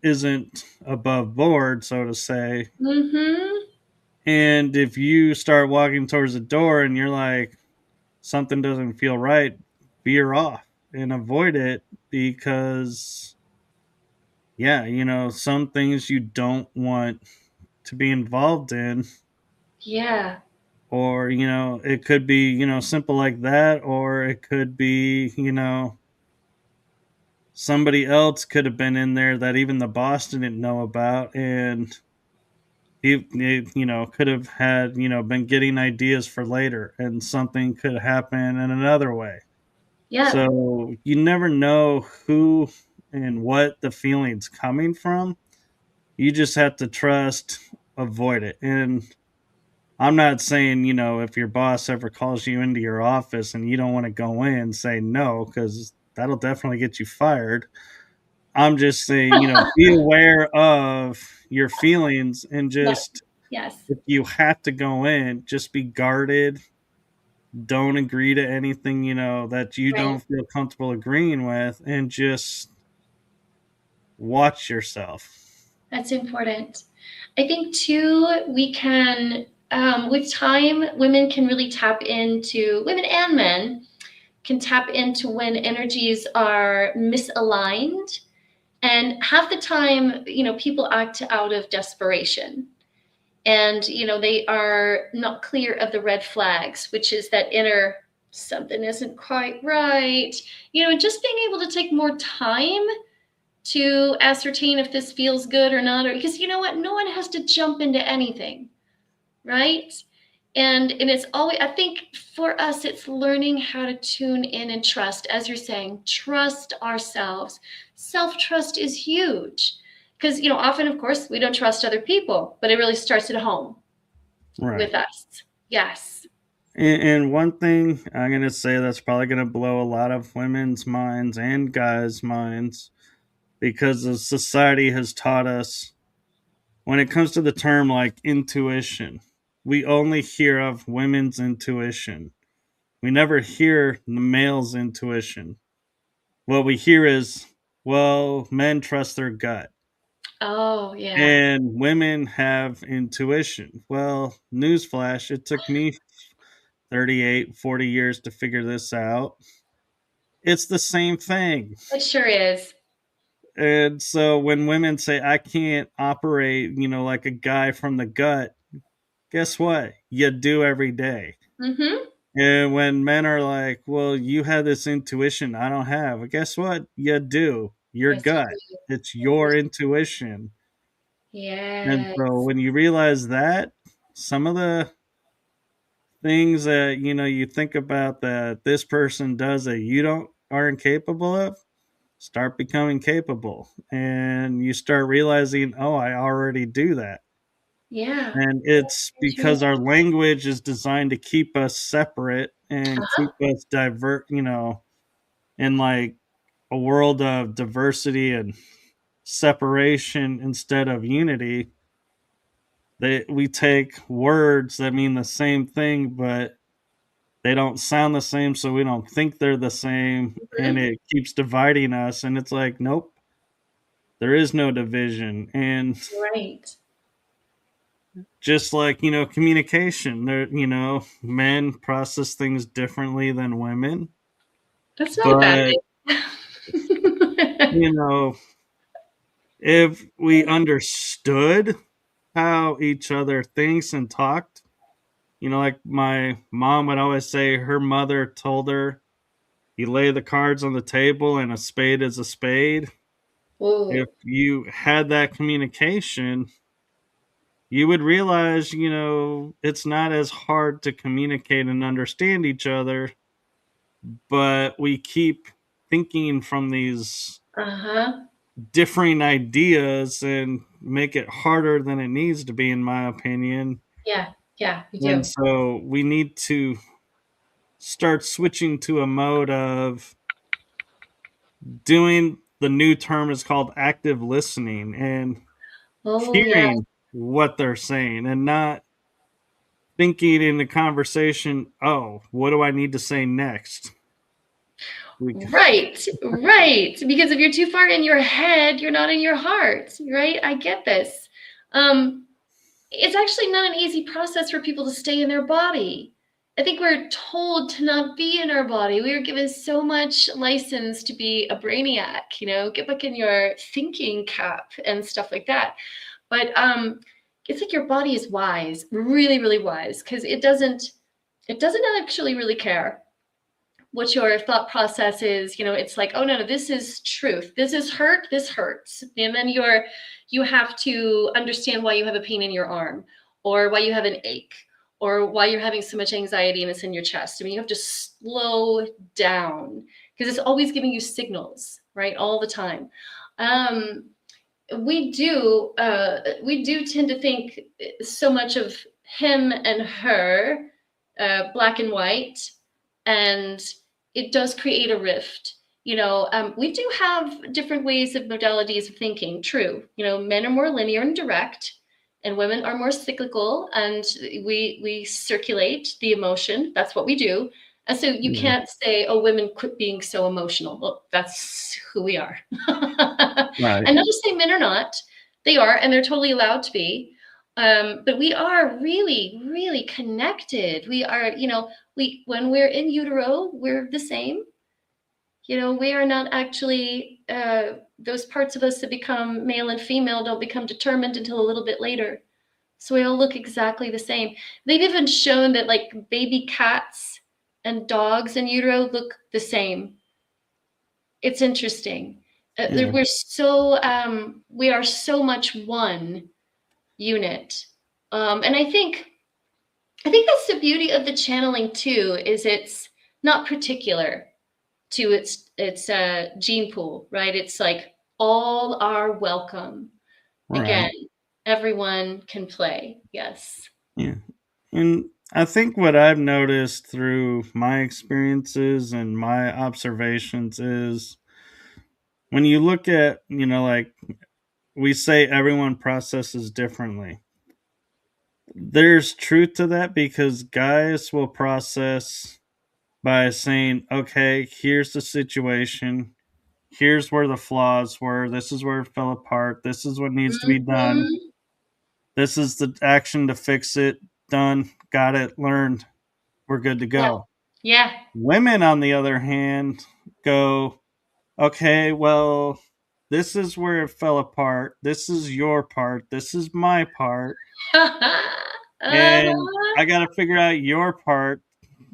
isn't above board, so to say. Mm-hmm. And if you start walking towards the door and you're like, something doesn't feel right, veer off and avoid it, because yeah, some things you don't want to be involved in. Yeah. Or it could be simple like that, or it could be somebody else could have been in there that even the boss didn't know about, and he could have had been getting ideas for later, and something could happen in another way. Yeah. So you never know who and what the feeling's coming from. You just have to trust, avoid it. And I'm not saying, if your boss ever calls you into your office and you don't want to go in, say no, because that'll definitely get you fired. I'm just saying, be aware of your feelings, and Yes. just, Yes. if you have to go in, just be guarded. Don't agree to anything, that you Right. don't feel comfortable agreeing with, and just watch yourself. That's important. I think too, we can, with time, women can really tap into, women and men can tap into when energies are misaligned. And half the time, people act out of desperation. And, they are not clear of the red flags, which is that inner something isn't quite right. Just being able to take more time to ascertain if this feels good or not, or because you know what, no one has to jump into anything, right? And it's always, I think for us, it's learning how to tune in and trust, as you're saying, trust ourselves. Self-trust is huge, because often, of course, we don't trust other people, but it really starts at home Right. with us. Yes. And one thing I'm going to say that's probably going to blow a lot of women's minds and guys' minds, because the society has taught us, when it comes to the term like intuition, we only hear of women's intuition. We never hear the male's intuition. What we hear is, well, men trust their gut Oh, yeah. and women have intuition. Well, newsflash, it took me 38, 40 years to figure this out. It's the same thing. It sure is. And so when women say, I can't operate, like a guy from the gut, guess what? You do every day. Mm-hmm. And when men are like, well, you have this intuition I don't have, well, guess what? You do. Your Yes, you gut. It's your do. intuition. And so Yes. when you realize that, some of the things that you think about that this person does that you don't aren't capable of start becoming capable, and you start realizing, oh, I already do that. Yeah. And it's True. because our language is designed to keep us separate and Uh-huh. keep us divert, in like a world of diversity and separation instead of unity. We take words that mean the same thing, but they don't sound the same, so we don't think they're the same, and Mhm. it keeps dividing us. And it's like, nope, there is no division. And Right. just like communication, there, men process things differently than women, That's not a bad but thing. you know if we understood how each other thinks and talked, like my mom would always say, her mother told her, you lay the cards on the table and a spade is a spade. If Ooh. you had that communication, you would realize, it's not as hard to communicate and understand each other, but we keep thinking from these Uh-huh. differing ideas and make it harder than it needs to be, in my opinion. Yeah. Yeah, we And do. so we need to start switching to a mode of doing, the new term is called active listening, and Oh, yeah. hearing what they're saying and not thinking in the conversation, oh, what do I need to say next? We, Right, right. Because if you're too far in your head, you're not in your heart, right? I get this. Um, it's actually not an easy process for people to stay in their body. I think we're told to not be in our body. We are given so much license to be a brainiac, get back in your thinking cap and stuff like that. But it's like your body is wise, really, really wise, because it doesn't actually really care what your thought process is. It's like, oh no, no, this is truth, this is hurt, this hurts. And then you have to understand why you have a pain in your arm, or why you have an ache, or why you're having so much anxiety and it's in your chest. I mean, you have to slow down, because it's always giving you signals, right, all the time. um, we do tend to think so much of him and her, black and white, and it does create a rift. We do have different ways of modalities of thinking. True, men are more linear and direct, and women are more cyclical, and we circulate the emotion. That's what we do. And so you yeah, can't say, oh, women quit being so emotional. Well, that's who we are. right, And not to say men are not, they are, and they're totally allowed to be. But we are really, really connected. We are, when we're in utero, we're the same. We are not actually, those parts of us that become male and female don't become determined until a little bit later. So we all look exactly the same. They've even shown that like baby cats and dogs in utero look the same. It's interesting. yeah, We are so much one unit. And I think that's the beauty of the channeling too, is it's not particular to its gene pool, right? It's like all are welcome. right, Again, everyone can play. Yes. yeah. And I think what I've noticed through my experiences and my observations is, when you look at, like we say everyone processes differently. There's truth to that because guys will process by saying, okay, here's the situation. Here's where the flaws were. This is where it fell apart. This is what needs to be done. Mhm. This is the action to fix it. Done. Got it. Learned. We're good to Yeah. go. Yeah. Women, on the other hand, go, okay, well, this is where it fell apart. This is your part. This is my part. And Uh-huh. I got to figure out your part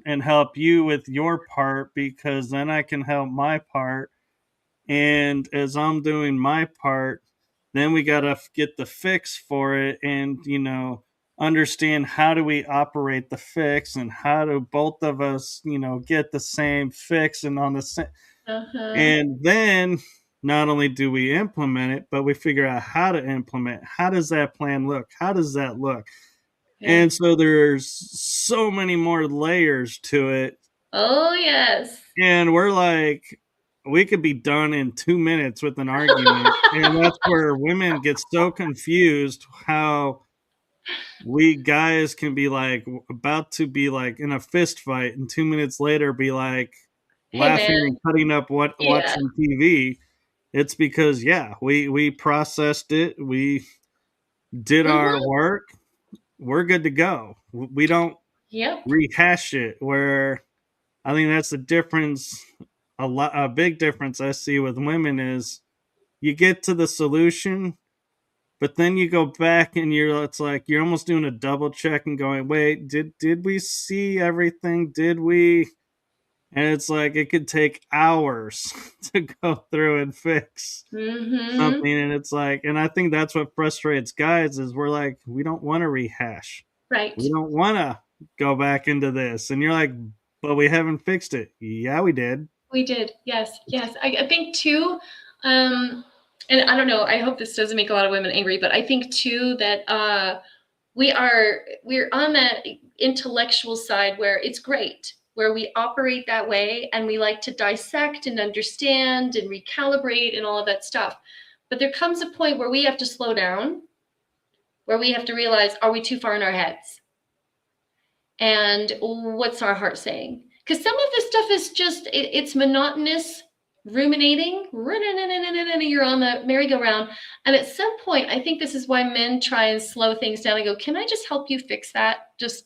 and help you with your part because then I can help my part. And as I'm doing my part, then we got to get the fix for it and, understand how do we operate the fix and how do both of us, get the same fix and on the same. Uh-huh. And then not only do we implement it, but we figure out how to implement. How does that plan look? How does that look? Yeah. And so there's so many more layers to it. Oh, yes. And we're like, we could be done in 2 minutes with an argument. And that's where women get so confused how we guys can be like about to be like in a fist fight and 2 minutes later be like Hey, man. laughing and cutting up Yeah. watching TV. It's because yeah, we processed it, we did our Mhm. work, we're good to go. We don't Yep. rehash it. Where I think that's the difference. A big difference I see with women is you get to the solution, but then you go back and it's like you're almost doing a double check and going, wait, did we see everything? Did we? And it's like it could take hours to go through and fix Mhm. something. And it's like, and I think that's what frustrates guys is we're like, we don't want to rehash. Right. We don't want to go back into this. And you're like, but we haven't fixed it. Yeah, we did. We did. Yes. Yes. I think too, um, and I don't know, I hope this doesn't make a lot of women angry, but I think too that we're on the intellectual side where it's great, where we operate that way and we like to dissect and understand and recalibrate and all of that stuff. But there comes a point where we have to slow down, where we have to realize, are we too far in our heads? And what's our heart saying? Because some of this stuff is just it's monotonous ruminating. You're on the merry-go-round, and at some point I think this is why men try and slow things down and go, can I just help you fix that? Just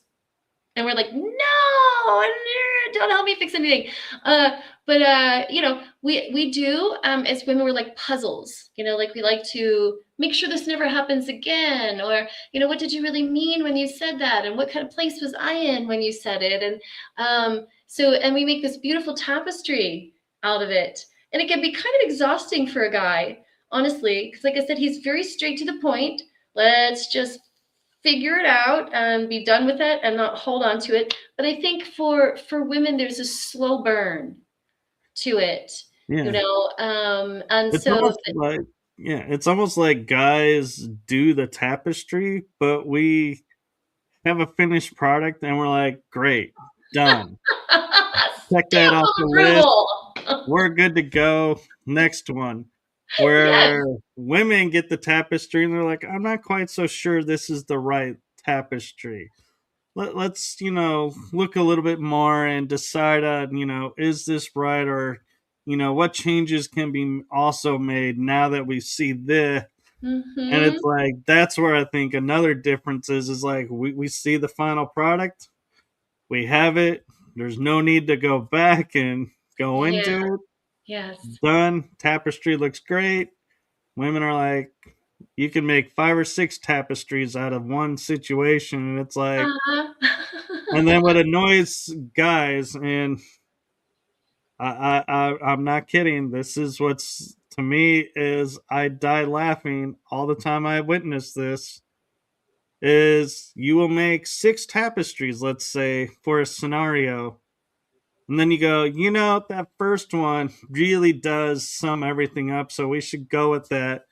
and we're like, no, don't help me fix anything. But we do as women, we're like puzzles. Like we like to make sure this never happens again, or what did you really mean when you said that, and what kind of place was I in when you said it, and and we make this beautiful tapestry out of it, and it can be kind of exhausting for a guy, honestly, because like I said, he's very straight to the point. Let's just figure it out and be done with it and not hold on to it. But I think for women, there's a slow burn to it, Yeah. and It's so almost like yeah, it's almost like guys do the tapestry, but we have a finished product and we're like, great, done. Check that stamp off the of list. approval. We're good to go. Next one. Yes. Where women get the tapestry and they're like, I'm not quite so sure this is the right tapestry. Let's, look a little bit more and decide on, is this right? Or, what changes can be also made now that we see this. And Mm-hmm. it's like, that's where I think another difference is like, we see the final product, we have it. There's no need to go back and go Yeah. into it. Yes. Done. Tapestry looks great. Women are like, you can make 5 or 6 tapestries out of one situation. And it's like, and Uh-huh. then what annoys guys, and I'm not kidding. This is what's to me is I die laughing all the time I witness this. Is you will make 6 tapestries, let's say, for a scenario, and then you go, that first one really does sum everything up, so we should go with that.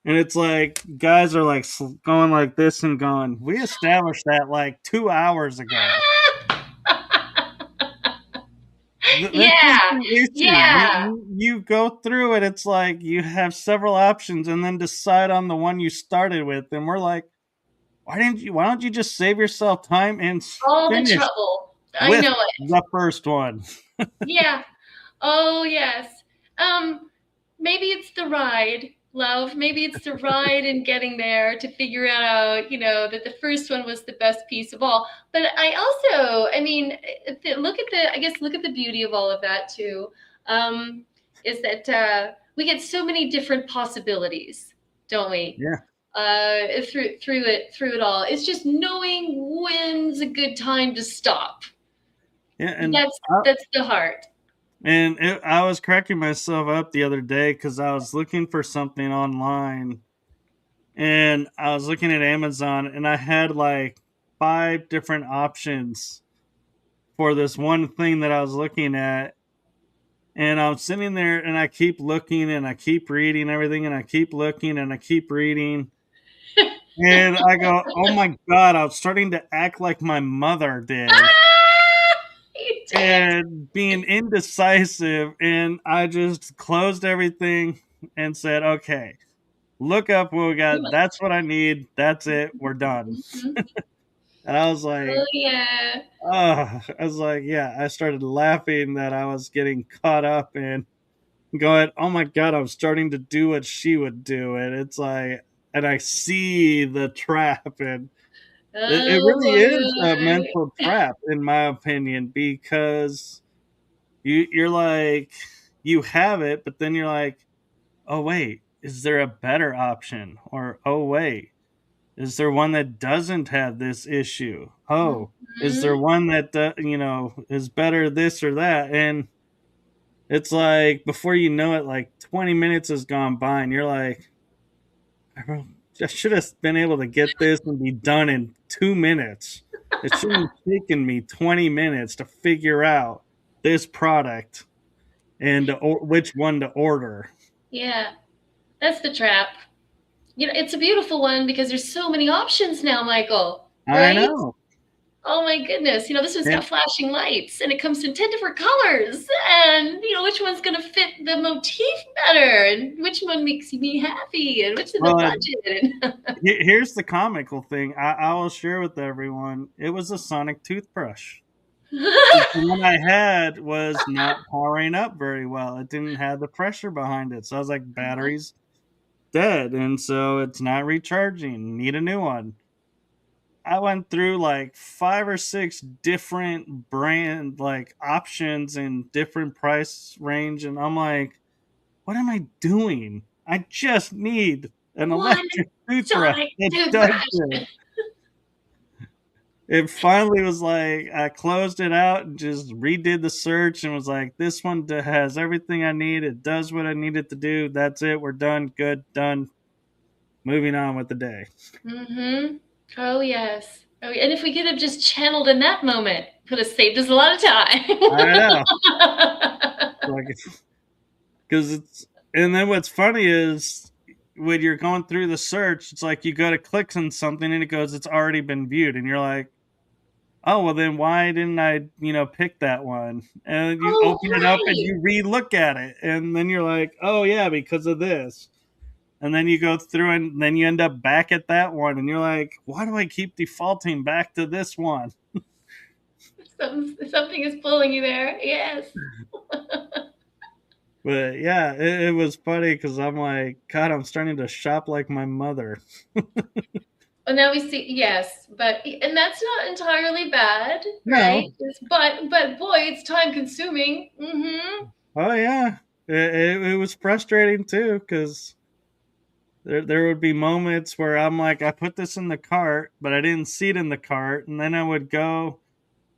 And it's like guys are like going like this and going, we established that like 2 hours ago. This is Yeah. the issue. Yeah. You go through it. It's like you have several options and then decide on the one you started with. And we're like, why don't you just save yourself time and All the finish trouble. I with know it. the first one? Yeah. Oh, yes. Um, Maybe it's the ride, love. Maybe it's the ride and getting there to figure out, that the first one was the best piece of all. But I mean, look at the beauty of all of that too. Is that we get so many different possibilities, don't we? Yeah. Through it all. It's just knowing when's a good time to stop. Yeah, That's the heart. I was cracking myself up the other day because I was looking for something online, and I was looking at Amazon, and I had like five different options for this one thing that I was looking at. And I'm sitting there and I keep looking and I keep reading everything and I keep looking and I keep reading. And I go, oh my God, I was starting to act like my mother did You did. and being indecisive. And I just closed everything and said, okay, look up what we got. That's what I need. That's it. We're done. Mhm. And I was like, Oh yeah. I was like, yeah, I started laughing that I was getting caught up in going, oh my God, I'm starting to do what she would do. And it's like, and I see the trap. And it Oh really is a boy. mental trap, in my opinion, because you're like, you have it, but then you're like, oh, wait, is there a better option? Or, oh, wait, is there one that doesn't have this issue? Oh, is there Mhm. one that, is better this or that? And it's like before you know it, like 20 minutes has gone by, and you're like, I should have been able to get this and be done in 2 minutes. It shouldn't have taken me 20 minutes to figure out this product and which one to order. Yeah, that's the trap. It's a beautiful one because there's so many options now, Michael, I right? know. Oh my goodness. This one's got And flashing lights and it comes in 10 different colors. And, which one's going to fit the motif better and which one makes me happy and what's in the well, budget. here's the comical thing. I will share with everyone. It was a sonic toothbrush. The one I had was not powering up very well. It didn't have the pressure behind it. So I was like, batteries dead. And so it's not recharging. Need a new one. I went through like five or six different brand like options and different price range. And I'm like, what am I doing? I just need an One electric toothbrush sonic that does toothbrush. it. It finally was like I closed it out and just redid the search and was like, this one has everything I need. It does what I need it to do. That's it. We're done. Good. Done. Moving on with the day. Mm-hmm. Oh yes. Oh, and if we could have just channeled in that moment, could have saved us a lot of time. I know. Like, because it's, and then what's funny is when you're going through the search, it's like you go to click on something and it goes, it's already been viewed. And you're like, oh, well, then why didn't I, pick that one? And you Oh open it up and right. you re-look at it, and then you're like, oh yeah, because of this. And then you go through and then you end up back at that one, and you're like, why do I keep defaulting back to this one? Something is pulling you there. Yes. But yeah, it was funny because I'm like, God, I'm starting to shop like my mother. Well, now we see, yes, and that's not entirely bad, right? No, But boy, it's time consuming. Mm-hmm. oh yeah, it was frustrating too because there would be moments where I'm like, I put this in the cart, but I didn't see it in the cart, and then I would go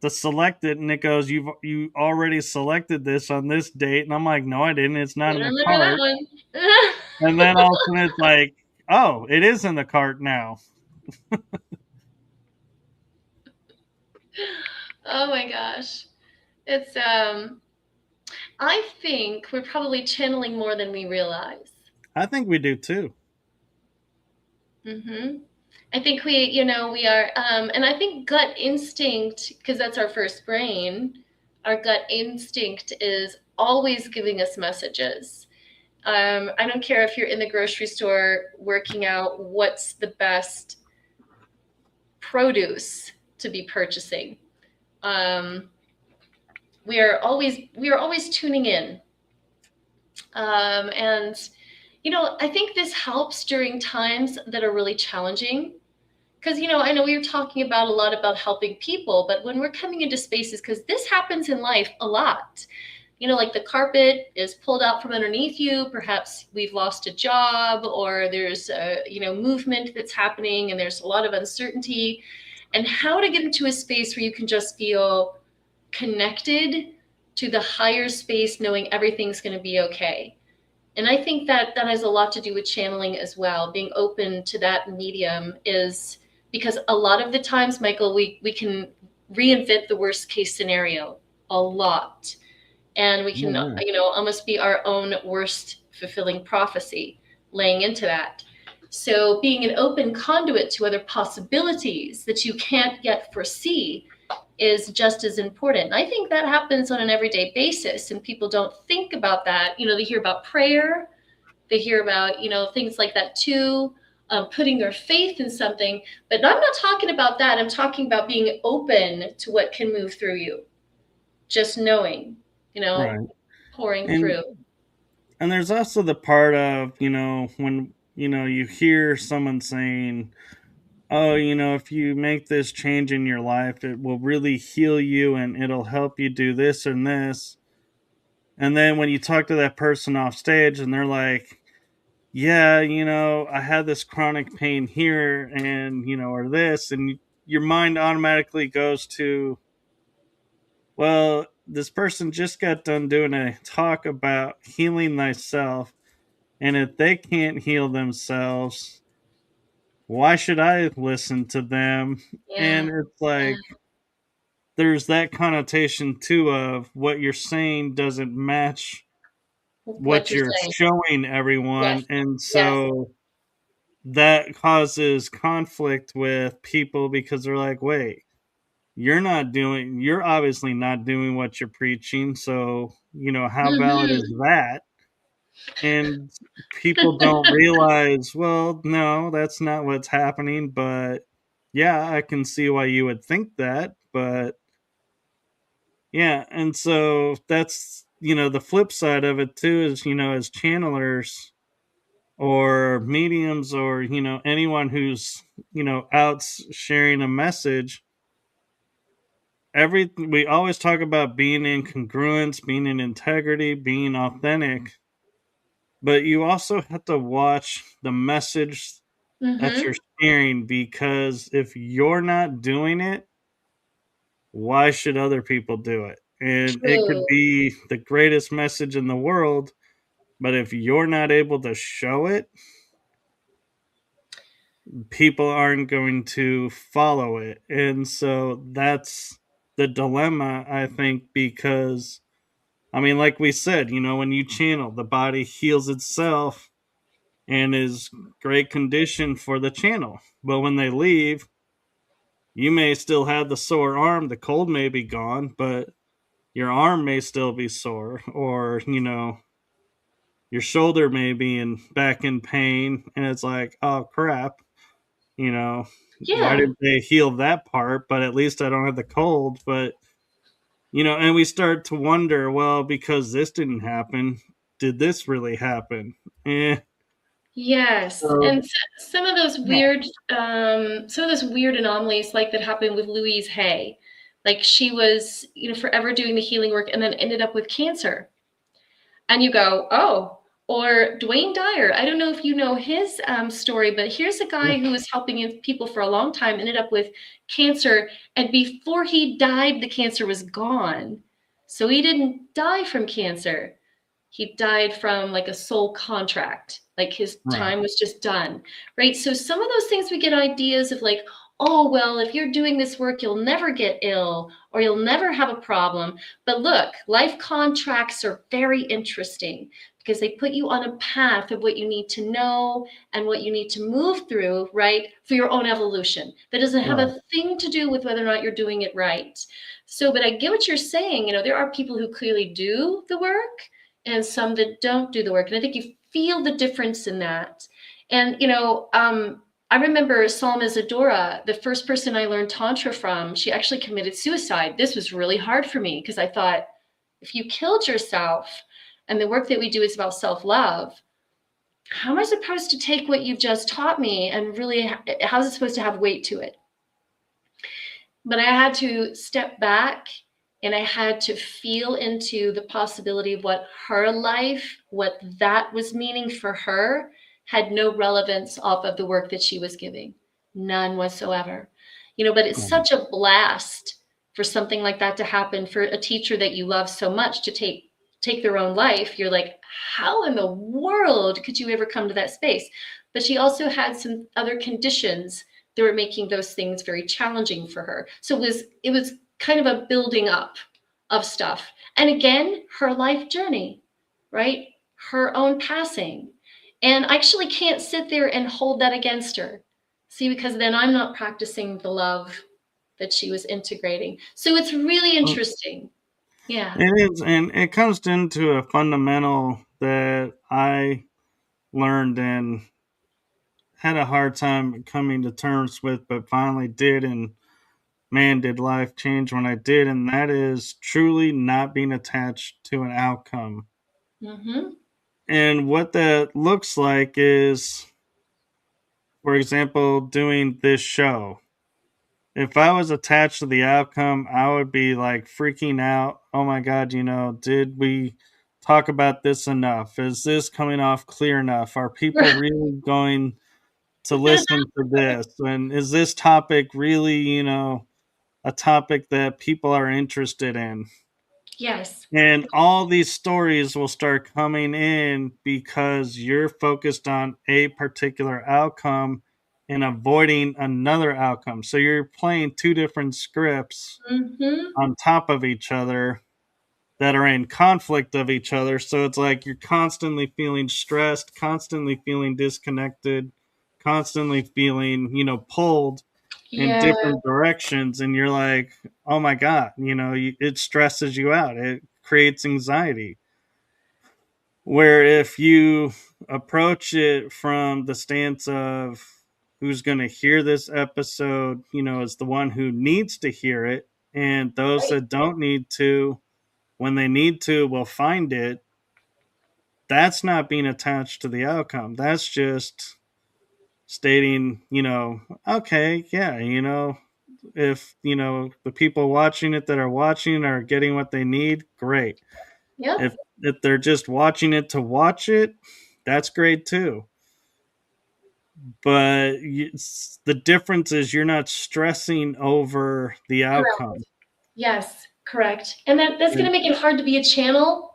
to select it, and it goes, you already selected this on this date, and I'm like, no, I didn't. It's not I in the remember that cart. one. And then all of a sudden, it's like, oh, it is in the cart now. Oh my gosh. It's I think we're probably channeling more than we realize. I think we do too. Mm-hmm. I think we are, and I think gut instinct, because that's our first brain, our gut instinct is always giving us messages. I don't care if you're in the grocery store working out what's the best produce to be purchasing. Um, we are always tuning in, and I think this helps during times that are really challenging. Because I know we were talking about a lot about helping people, but when we're coming into spaces, because this happens in life a lot, like the carpet is pulled out from underneath you. Perhaps we've lost a job, or there's a movement that's happening, and there's a lot of uncertainty. And how to get into a space where you can just feel connected to the higher space, knowing everything's going to be okay. And I think that that has a lot to do with channeling as well. Being open to that medium is because a lot of the times, Michael, we can reinvent the worst case scenario a lot. And we can, Oh, almost be our own worst fulfilling prophecy laying into that. So being an open conduit to other possibilities that you can't yet foresee is just as important. I think that happens on an everyday basis, and people don't think about that. They hear about prayer, they hear about, things like that too, putting their faith in something. But I'm not talking about that. I'm talking about being open to what can move through you, just knowing, right. pouring And through. and there's also the part of, when, you hear someone saying, "Oh, if you make this change in your life, it will really heal you and it'll help you do this and this." And then when you talk to that person off stage and they're like, "Yeah, I had this chronic pain here and, or this," and your mind automatically goes to, well, this person just got done doing a talk about healing thyself. And if they can't heal themselves, why should I listen to them? Yeah. And it's Yeah. like, there's that connotation too of what you're saying doesn't match What what you're you're saying. showing Yes. everyone. And Yes. so that causes conflict with people because they're like, wait, you're obviously not doing what you're preaching. So, how valid is Mm-hmm. that? And people don't realize, well, no, that's not what's happening, but yeah, I can see why you would think that, but yeah, and so that's, the flip side of it too is, as channelers or mediums or, anyone who's, out sharing a message, we always talk about being in congruence, being in integrity, being authentic, but you also have to watch the message that you're Mm-hmm. sharing, because if you're not doing it, why should other people do it? And it could True. be the greatest message in the world, but if you're not able to show it, people aren't going to follow it. And so that's the dilemma, I think, because I mean, like we said, when you channel, the body heals itself and is great condition for the channel. But when they leave, you may still have the sore arm, the cold may be gone, but your arm may still be sore, or, your shoulder may be back in pain, and it's like, oh crap, you know, why Yeah. didn't they heal that part? But at least I don't have the cold. But, and we start to wonder, well, because this didn't happen, did this really happen? Eh, Yes, and so some of those yeah, weird, anomalies like that happened with Louise Hay, like she was, forever doing the healing work and then ended up with cancer. And you go, oh, or Dwayne Dyer. I don't know if you know his story, but here's a yeah, guy who was helping people for a long time, ended up with cancer, and before he died, the cancer was gone. So he didn't die from cancer. He died from like a soul contract, like his right, time was just done, right? So some of those things we get ideas of like, oh, well, if you're doing this work, you'll never get ill or you'll never have a problem. But look, life contracts are very interesting because they put you on a path of what you need to know and what you need to move through, right, for your own evolution. That doesn't have right, a thing to do with whether or not you're doing it right. So, but I get what you're saying. There are people who clearly do the work and some that don't do the work. And I think you feel the difference in that. And, I remember Salma Zadora, the first person I learned Tantra from, she actually committed suicide. This was really hard for me because I thought, if you killed yourself and the work that we do is about self-love, how am I supposed to take what you've just taught me and really, how's it supposed to have weight to it? But I had to step back and I had to feel into the possibility of what her life, what that was meaning for her, had no relevance off of the work that she was giving. None whatsoever. But it's such a blast for something like that to happen, for a teacher that you love so much to take their own life. You're like, how in the world could you ever come to that space? But she also had some other conditions that were making those things very challenging for her. So it was kind of a building up of stuff. And again, her life journey, right? Her own passing. And I actually can't sit there and hold that against her. See, because then I'm not practicing the love that she was integrating. So it's really interesting. Yeah. It is, and it comes into a fundamental that I learned and had a hard time coming to terms with, but finally did. And man, did life change when I did. And that is truly not being attached to an outcome. Mm-hmm. And what that looks like is, for example, doing this show. If I was attached to the outcome, I would be like freaking out. Oh my God, did we talk about this enough? Is this coming off clear enough? Are people really going to listen to this? And is this topic really, a topic that people are interested in? Yes. And all these stories will start coming in because you're focused on a particular outcome and avoiding another outcome. So you're playing two different scripts Mm-hmm. on top of each other that are in conflict of each other. So it's like you're constantly feeling stressed, constantly feeling disconnected, constantly feeling, pulled in Yeah. different directions. And you're like, oh my God, it stresses you out. It creates anxiety. Where if you approach it from the stance of who's going to hear this episode, is the one who needs to hear it, and those Right. that don't need to, when they need to, will find it. That's not being attached to the outcome. That's just stating, okay, yeah, if, the people watching it that are watching are getting what they need, great. Yep. If they're just watching it to watch it, that's great too. But the difference is you're not stressing over the outcome. Correct. Yes, correct. And that's going And, to make it hard to be a channel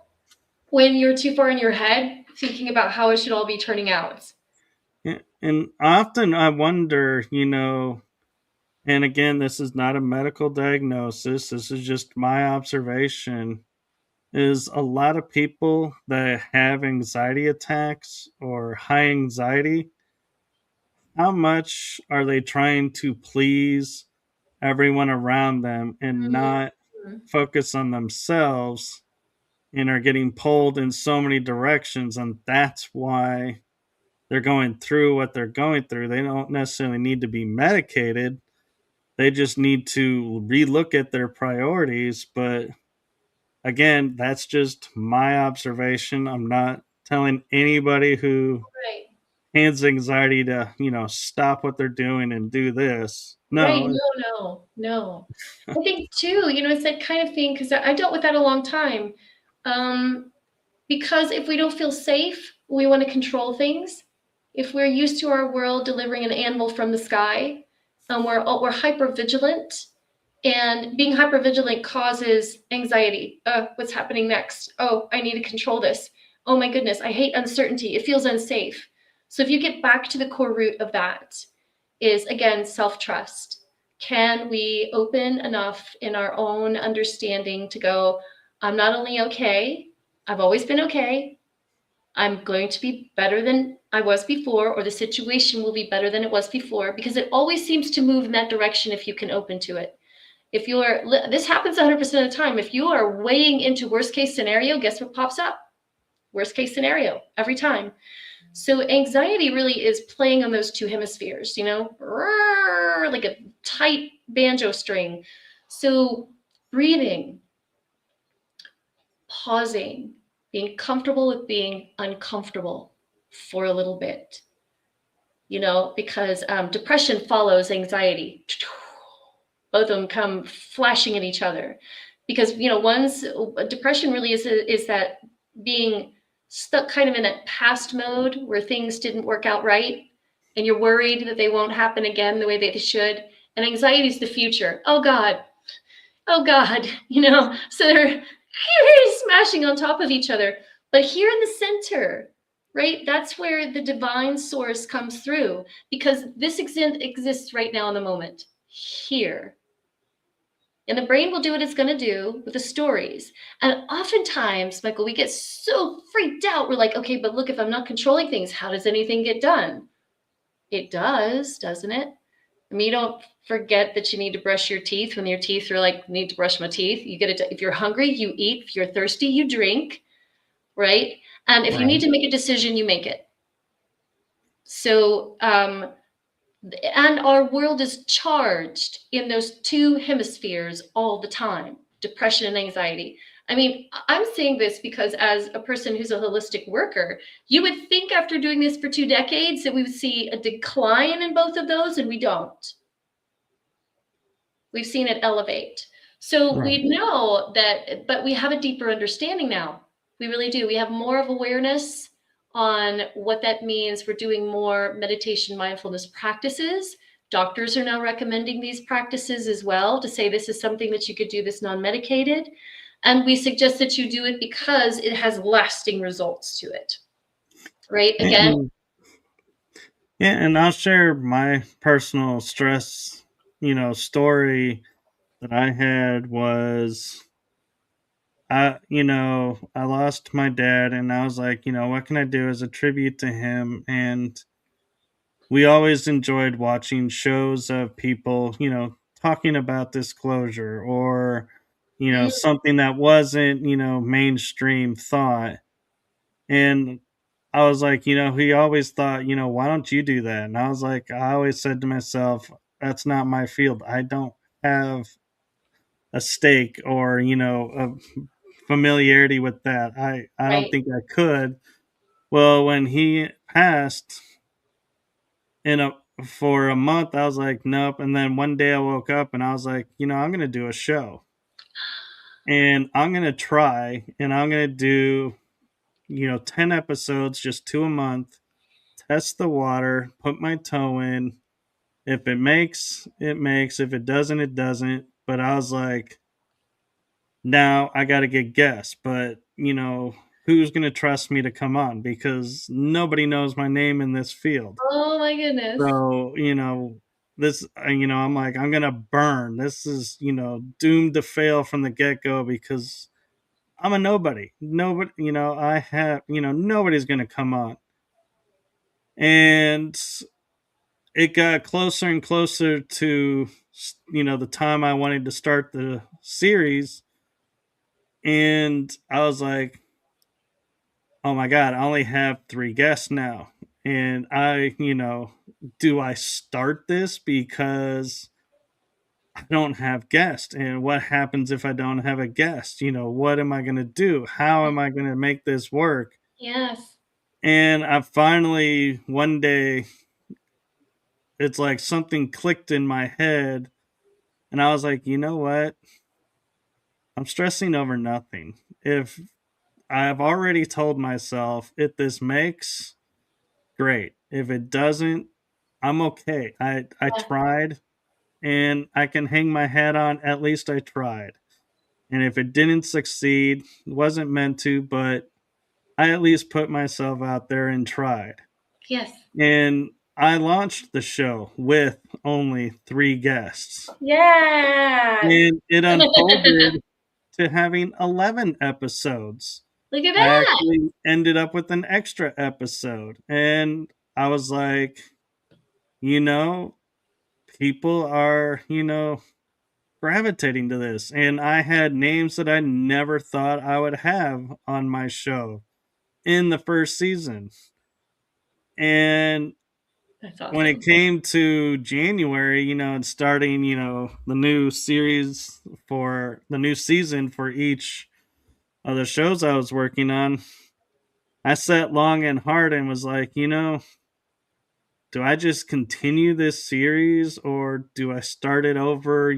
when you're too far in your head thinking about how it should all be turning out. and often I wonder, and again, this is not a medical diagnosis, this is just my observation, is a lot of people that have anxiety attacks or high anxiety, how much are they trying to please everyone around them and not Mhm. focus on themselves, and are getting pulled in so many directions? And that's why they're going through what they're going through. They don't necessarily need to be medicated. They just need to relook at their priorities. But again, that's just my observation. I'm not telling anybody who Right. has anxiety to, stop what they're doing and do this. Right. No. No. I think too, it's that kind of thing because I dealt with that a long time. Um, because if we don't feel safe, we want to control things. If we're used to our world delivering an anvil from the sky, we're hyper vigilant, and being hyper vigilant causes anxiety. What's happening next? Oh, I need to control this. Oh my goodness, I hate uncertainty. It feels unsafe. So if you get back to the core root of that, is again self-trust. Can we open enough in our own understanding to go, I'm not only okay, I've always been okay. I'm going to be better than I was before, or the situation will be better than it was before, because it always seems to move in that direction if you can open to it. If you're, this happens 100% of the time. If you are weighing into worst case scenario, guess what pops up? Worst case scenario every time. So anxiety really is playing on those two hemispheres, like a tight banjo string. So breathing, pausing, being comfortable with being uncomfortable for a little bit, because depression follows anxiety. Both of them come flashing at each other because, one's depression really is that being stuck kind of in that past mode where things didn't work out right and you're worried that they won't happen again the way they should. And anxiety is the future. Oh God, so they're smashing on top of each other. But here in the center, right, that's where the divine source comes through, because this exists right now in the moment, here. And the brain will do what it's going to do with the stories. And oftentimes, Michael, we get so freaked out. We're like, okay, but look, if I'm not controlling things, how does anything get done? It does, doesn't it? I mean, you don't forget that you need to brush your teeth when your teeth are like, need to brush my teeth. You get it. If you're hungry, you eat. If you're thirsty, you drink, right? And if you need Right. to make a decision, you make it. So, and our world is charged in those two hemispheres all the time, depression and anxiety. I mean, I'm saying this because as a person who's a holistic worker, you would think after doing this for 2 decades that we would see a decline in both of those, and we don't. We've seen it elevate. So Right. we know that, but we have a deeper understanding now. We really do. We have more of awareness on what that means. We're doing more meditation mindfulness practices. Doctors are now recommending these practices as well to say this is something that you could do this non-medicated. And we suggest that you do it because it has lasting results to it. Right? Again, And, yeah, and I'll share my personal stress, story that I had was I lost my dad and I was like, what can I do as a tribute to him? And we always enjoyed watching shows of people, talking about disclosure or, something that wasn't, mainstream thought. And I was like, he always thought, why don't you do that? And I was like, I always said to myself, that's not my field. I don't have a stake or, a familiarity with that. I don't right. think I could. Well, when he passed in a for a month, I was like, nope. And then one day I woke up and I was like, I'm gonna do a show. And I'm gonna try and I'm gonna do, 10 episodes, just two a month, test the water, put my toe in. If it makes, it makes. If it doesn't, it doesn't. But I was like, now I got to get guests, but who's going to trust me to come on because nobody knows my name in this field. Oh my goodness. So, this, I'm like, I'm going to burn. This is, doomed to fail from the get go because I'm a nobody. Nobody, I have, nobody's going to come on. And it got closer and closer to, the time I wanted to start the series. And I was like, oh my god, I only have three guests now. And do I start this because I don't have guests? And what happens if I don't have a guest? What am I going to do? How am I going to make this work? Yes. And I finally, one day, it's like something clicked in my head. And I was like, you know what? I'm stressing over nothing. If I've already told myself if this makes, great. If it doesn't, I'm okay. I Yeah. tried and I can hang my hat on at least I tried. And if it didn't succeed, wasn't meant to, but I at least put myself out there and tried. Yes. And I launched the show with only three guests. Yes. And it unfolded to having 11 episodes. Look at I that. actually ended up with an extra episode. And I was like, you know, people are, gravitating to this. And I had names that I never thought I would have on my show in the first season. And That's when it awesome. came to January, and starting, the new series for the new season for each of the shows I was working on, I sat long and hard and was like, do I just continue this series or do I start it over,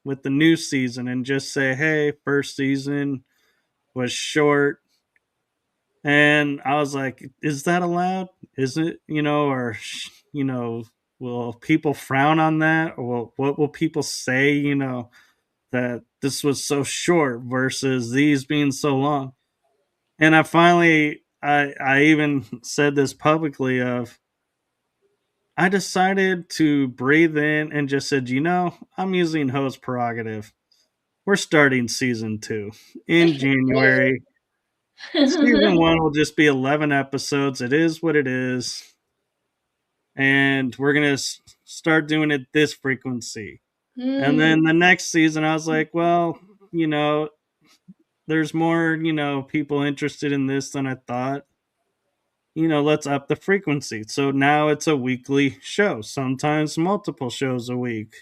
with the new season and just say, hey, first season was short. And I was like, is that allowed? Is it, or, will people frown on that? Or what will people say, that this was so short versus these being so long? And I even said this publicly of, I decided to breathe in and just said, I'm using host prerogative. We're starting season 2 Good in for you. January. Season 1 will just be 11 episodes. It is what it is. And we're going to start doing it this frequency. And then Mm, the next season, I was like, well, you know, there's more, people interested in this than I thought. Let's up the frequency. So now it's a weekly show, sometimes multiple shows a week.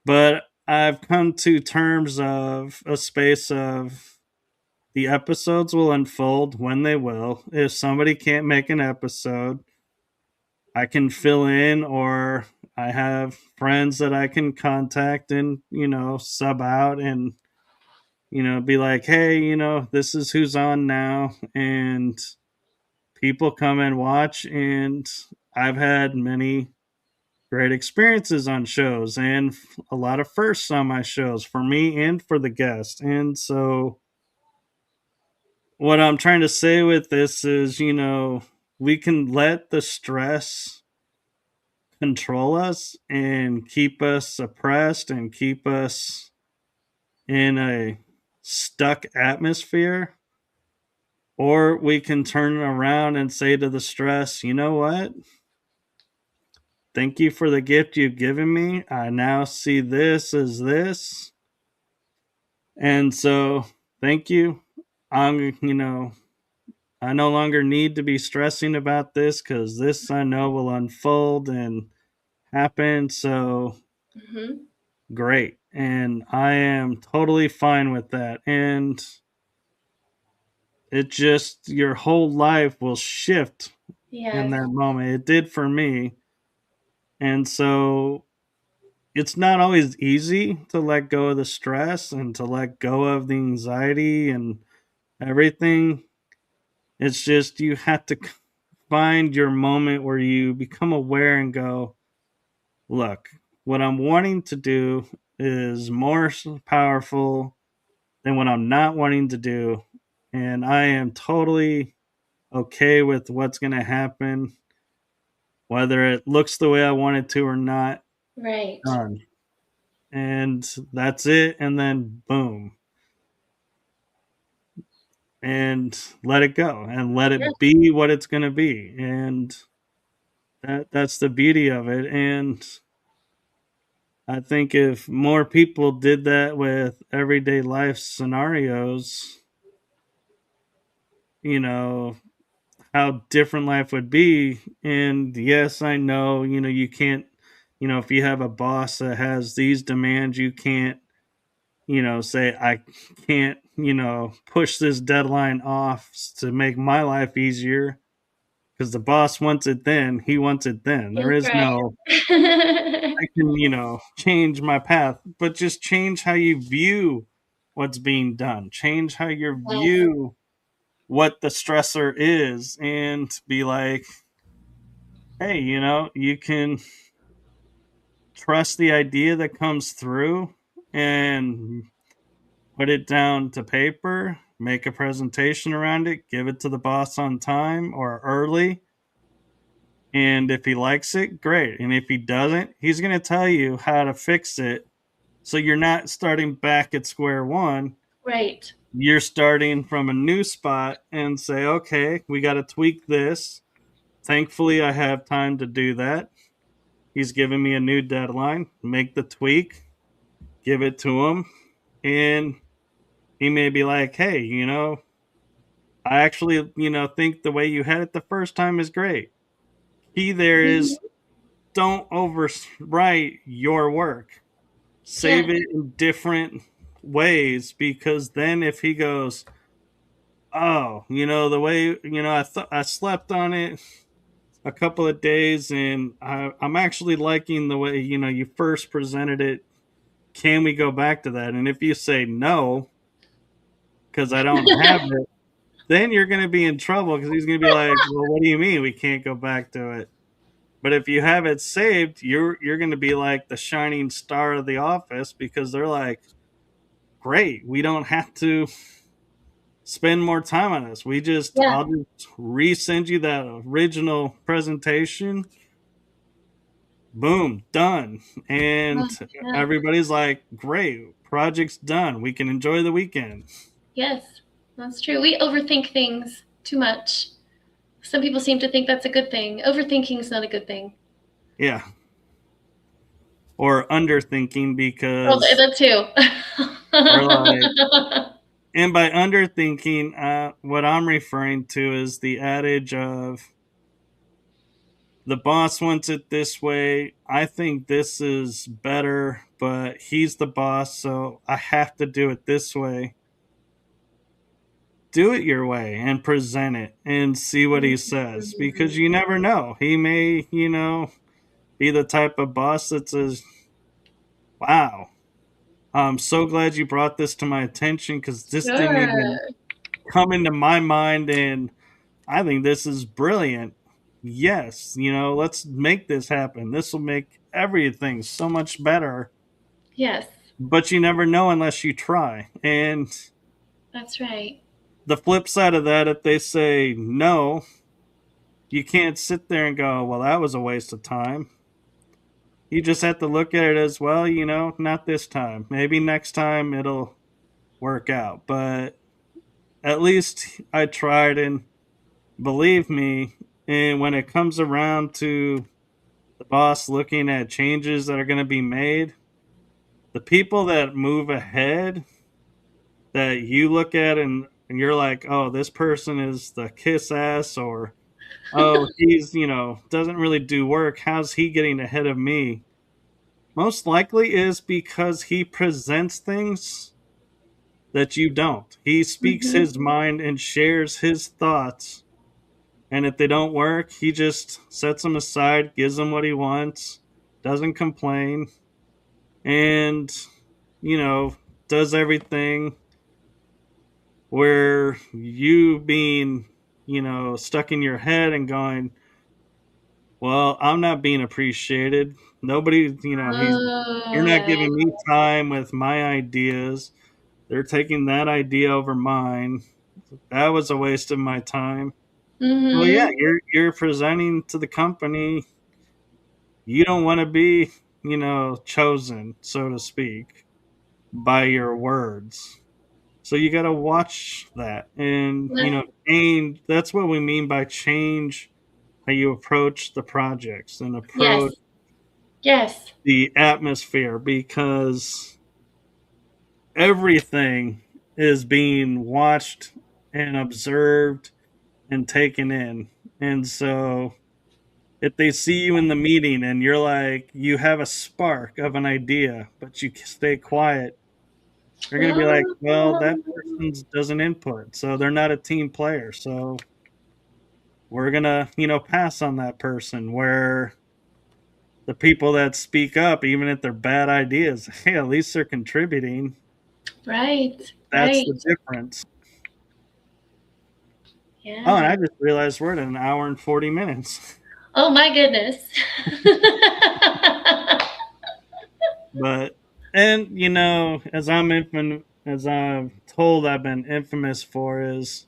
But I've come to terms of a space of the episodes will unfold when they will. If somebody can't make an episode, I can fill in, or I have friends that I can contact and, sub out and, be like, hey, this is who's on now. And people come and watch. And I've had many great experiences on shows and a lot of firsts on my shows for me and for the guest. And so, what I'm trying to say with this is, we can let the stress control us and keep us suppressed and keep us in a stuck atmosphere. Or we can turn around and say to the stress, you know what? Thank you for the gift you've given me. I now see this as this. And so, thank you. I no longer need to be stressing about this because this I know will unfold and happen. So, hmm great. And I am totally fine with that. And it just, your whole life will shift in Yes. that moment. It did for me. And so, it's not always easy to let go of the stress and to let go of the anxiety and everything. It's just you have to find your moment where you become aware and go, look, what I'm wanting to do is more powerful than what I'm not wanting to do. And I am totally okay with what's going to happen, whether it looks the way I want it to or not. Right. Done. And that's it. And then boom. And let it go and let Yes. it be what it's going to be. And that's the beauty of it. And I think if more people did that with everyday life scenarios, you know, how different life would be. And yes, I know, you can't, if you have a boss that has these demands, you can't, say, I can't, push this deadline off to make my life easier because the boss wants it then. He wants it then. There That's is no, right. I can, change my path, but just change how you view what's being done. Change how you Yes. view what the stressor is and be like, hey, you can trust the idea that comes through and put it down to paper, make a presentation around it, give it to the boss on time or early. And if he likes it, great. And if he doesn't, he's going to tell you how to fix it. So you're not starting back at square one. Right. You're starting from a new spot and say, okay, we got to tweak this. Thankfully, I have time to do that. He's giving me a new deadline. Make the tweak, give it to him, and he may be like, hey, I actually, think the way you had it the first time is great. Key there is Mhm. don't overwrite your work. Save Yes. it in different ways because then if he goes, oh, the way, I slept on it a couple of days and I'm actually liking the way, you first presented it. Can we go back to that? And if you say no, because I don't have it, then you're going to be in trouble because he's going to be like, well, what do you mean we can't go back to it? But if you have it saved, you're going to be like the shining star of the office because they're like, great, we don't have to spend more time on this. Yeah. I'll just resend you that original presentation. Boom, done. Oh, And yeah. everybody's like, great, project's done. We can enjoy the weekend. Yes. That's true. We overthink things too much. Some people seem to think that's a good thing. Overthinking is not a good thing. Yeah. Or underthinking Oh, because that too. they're like, and by underthinking, what I'm referring to is the adage of the boss wants it this way. I think this is better, but he's the boss, so I have to do it this way. Do it your way and present it and see what he says because Mhm. you never know. He may, be the type of boss that says, wow, I'm so glad you brought this to my attention because this didn't even Sure. come into my mind. And I think this is brilliant. Yes, let's make this happen. This will make everything so much better. Yes, But you never know unless you try. And that's right. the flip side of that, if they say no, you can't sit there and go, well, that was a waste of time. You just have to look at it as well, not this time. Maybe next time it'll work out. But at least I tried, and believe me, and when it comes around to the boss looking at changes that are going to be made, the people that move ahead that you look at and you're like, oh, this person is the kiss ass, or oh, he's, doesn't really do work. How's he getting ahead of me? Most likely is because he presents things that you don't. He speaks Mhm. his mind and shares his thoughts. And if they don't work, he just sets them aside, gives them what he wants, doesn't complain, and, you know, does everything where you being, stuck in your head and going, well, I'm not being appreciated. Nobody, you're Oh, not yeah. giving me time with my ideas. They're taking that idea over mine. That was a waste of my time. Well, yeah, Mhm. you're presenting to the company. You don't want to be, chosen, so to speak, by your words. So you got to watch that and, Yes. change. That's what we mean by change how you approach the projects and approach Yes. Yes. the atmosphere because everything is being watched and observed and taken in. And so if they see you in the meeting and you're like, you have a spark of an idea, but you stay quiet, they're going to be like, well, that person doesn't input. So they're not a team player. So we're going to, pass on that person. Where the people that speak up, even if they're bad ideas, hey, at least they're contributing. Right. That's Right. the difference. Oh, and Yeah. I just realized we're at an hour and 40 minutes. Oh my goodness. But and as I'm told I've been infamous for is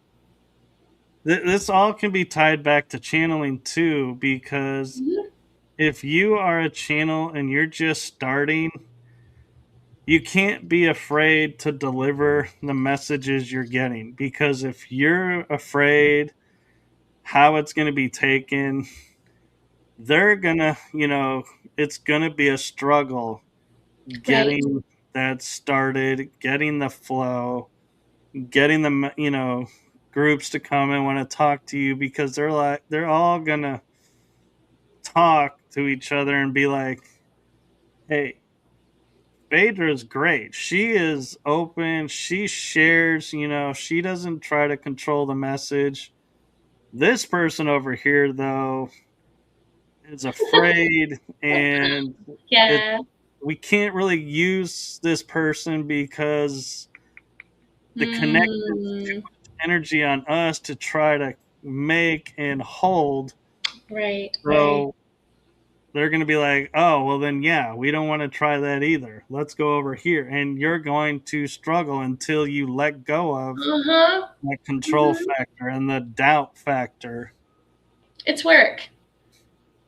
this all can be tied back to channeling too, because Mhm. if you are a channel and you're just starting, you can't be afraid to deliver the messages you're getting, because if you're afraid how it's going to be taken, they're gonna, it's gonna be a struggle Right. getting that started, getting the flow, getting them, groups to come and want to talk to you because they're all gonna talk to each other and be like, "Hey, Phaedra is great. She is open. She shares. She doesn't try to control the message. This person over here, though, is afraid, and it Yeah. we can't really use this person because the connection is too Mm, much energy on us to try to make and hold. right, right. So they're going to be like, oh, well, then, yeah, we don't want to try that either. Let's go over here. And you're going to struggle until you let go of Uh-huh. that control Mhm. factor and the doubt factor. It's work.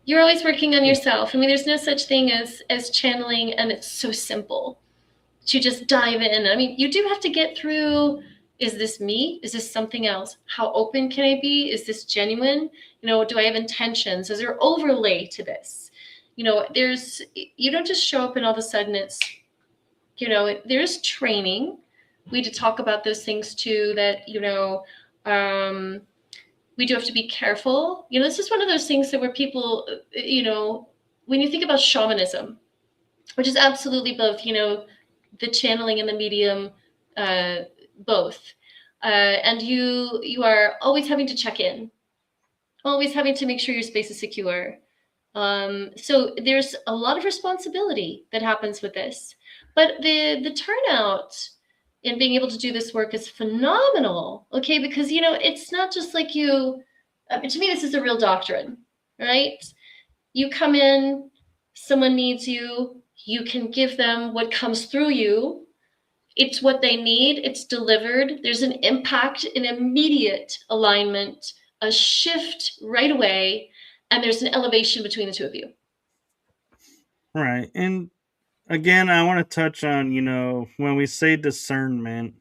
You're always working on yourself. I mean, there's no such thing as channeling, and it's so simple to just dive in. I mean, you do have to get through, is this me? Is this something else? How open can I be? Is this genuine? Do I have intentions? Is there overlay to this? You don't just show up and all of a sudden there's training. We need to talk about those things too, that, um, we do have to be careful. This is one of those things that where people, when you think about shamanism, which is absolutely both, the channeling and the medium, uh, both. And you are always having to check in, always having to make sure your space is secure. So there's a lot of responsibility that happens with this, but the turnout in being able to do this work is phenomenal. Okay, because it's not just like you. To me, this is a real doctrine, right? You come in, someone needs you, you can give them what comes through you. It's what they need, it's delivered. There's an impact, an immediate alignment, a shift right away, and there's an elevation between the two of you. Right. And again, I want to touch on, when we say discernment,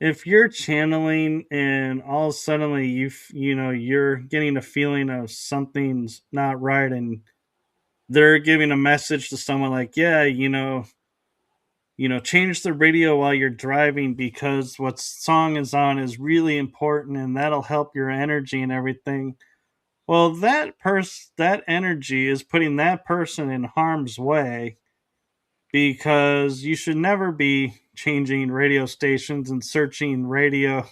if you're channeling and all of a suddenly you're getting a feeling of something's not right, and they're giving a message to someone like, yeah, change the radio while you're driving because what song is on is really important and that'll help your energy and everything. Well, that energy is putting that person in harm's way, because you should never be changing radio stations and searching radio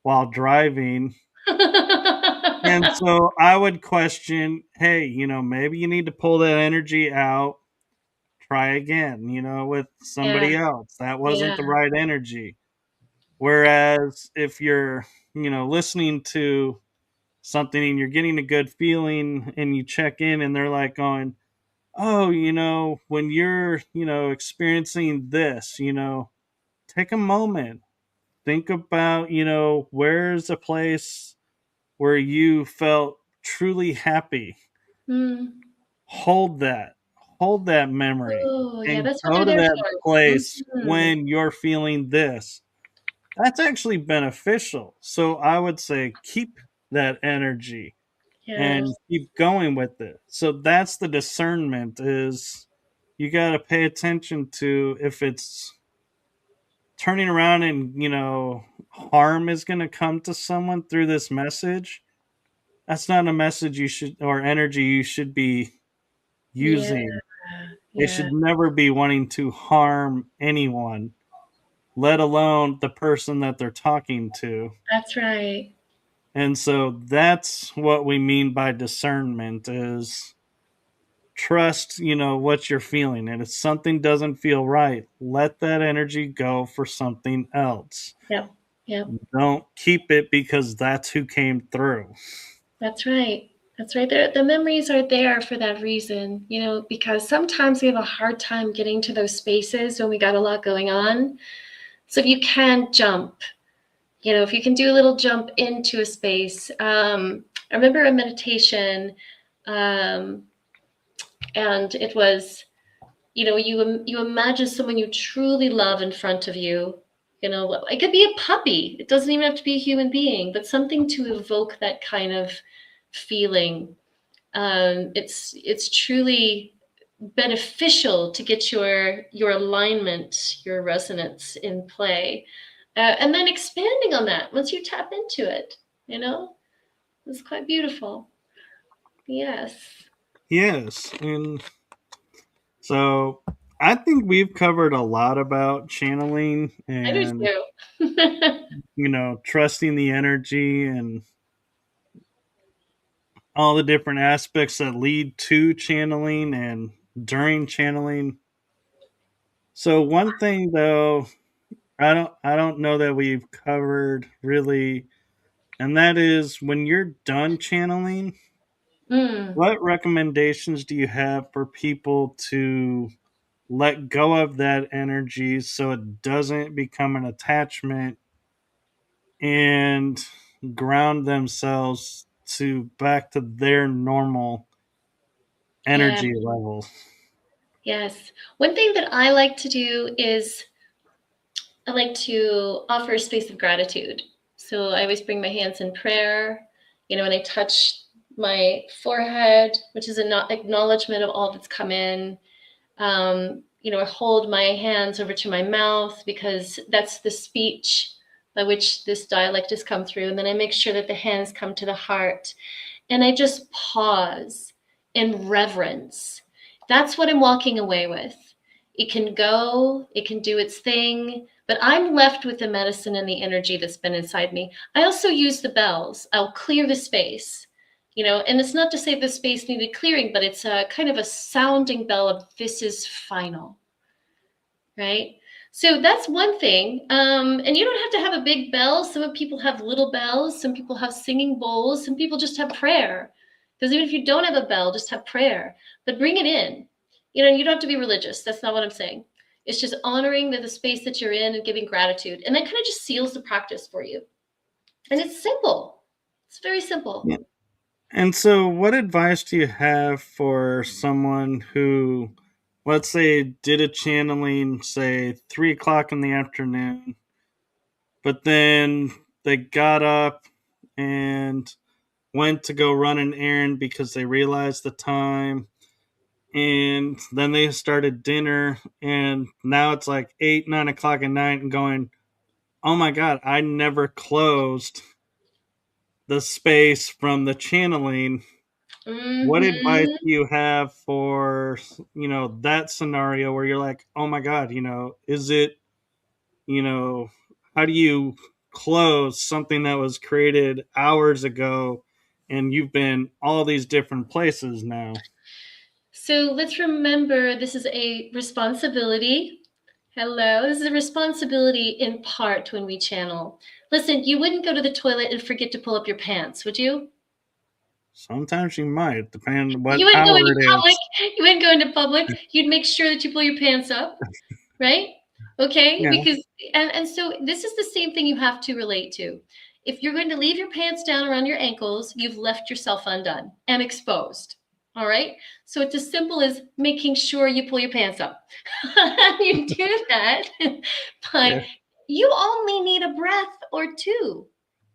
while driving. And so I would question, hey, maybe you need to pull that energy out, try again, with Yeah, somebody else. That yeah. wasn't the right energy. Whereas if you're, listening to something and you're getting a good feeling and you check in and they're like going, oh, when you're, experiencing this, take a moment, think about, where's a place where you felt truly happy. Mm. Hold that. Hold that memory Oh, yeah, and that's what go they're to there that for. place Mhm. when you're feeling this. That's actually beneficial. So I would say keep that energy and Yes. keep going with it. So that's the discernment, is you got to pay attention to if it's turning around and, harm is going to come to someone through this message. That's not a message you should, or energy you should be Yeah, using. They yeah. should never be wanting to harm anyone, let alone the person that they're talking to. That's right. And so that's what we mean by discernment, is trust, what you're feeling. And if something doesn't feel right, let that energy go for something else. Yep, yep. Don't keep it because that's who came through. That's right. That's right. The memories are there for that reason, because sometimes we have a hard time getting to those spaces when we got a lot going on. So if you can jump, if you can do a little jump into a space. I remember a meditation, um, and it was, you imagine someone you truly love in front of you. It could be a puppy. It doesn't even have to be a human being, but something to evoke that kind of feeling. It's truly beneficial to get your alignment, your resonance in play. And then expanding on that once you tap into it, you know, it's quite beautiful. Yes. Yes, and so I think we've covered a lot about channeling I do and too. trusting the energy and all the different aspects that lead to channeling and during channeling. So one thing though, I don't know that we've covered really, and that is when you're done channeling, Mm, what recommendations do you have for people to let go of that energy so it doesn't become an attachment and ground themselves to back to their normal yeah. energy level? Yes. One thing that I like to do is I like to offer a space of gratitude. So I always bring my hands in prayer. You know, when I touch my forehead, which is an acknowledgement of all that's come in. You know, I hold my hands over to my mouth because that's the speech by which this dialect has come through. And then I make sure that the hands come to the heart. And I just pause in reverence. That's what I'm walking away with. It can go, it can do its thing, but I'm left with the medicine and the energy that's been inside me. I also use the bells. I'll clear the space, you know, and it's not to say the space needed clearing, but it's a kind of a sounding bell of this is final, right? So that's one thing. And you don't have to have a big bell. Some people have little bells. Some people have singing bowls. Some people just have prayer. Because even if you don't have a bell, just have prayer. But bring it in. You know, you don't have to be religious. That's not what I'm saying. It's just honoring the space that you're in and giving gratitude. And that kind of just seals the practice for you. And it's simple. It's very simple. Yeah. And so, what advice do you have for someone who, let's say, did a channeling, say, 3 o'clock in the afternoon, but then they got up and went to go run an errand because they realized the time, and then they started dinner, and now it's like 8, 9 o'clock at night, and going, oh my God, I never closed the space from the channeling. What advice Mm-hmm. do you have for that scenario where you're like, oh my God, is it, you know how do you close something that was created hours ago and you've been all these different places now? So let's remember this is a responsibility. Hello, this is a responsibility in part when we channel. Listen, you wouldn't go to the toilet and forget to pull up your pants, would you? Sometimes you might, depending on You what wouldn't go hour into it public. is. You wouldn't go into public. You'd make sure that you pull your pants up, right? Okay, Yeah, because and so this is the same thing you have to relate to. If you're going to leave your pants down around your ankles, you've left yourself undone and exposed. All right? So it's as simple as making sure you pull your pants up. You do that yeah, by you only need a breath or two.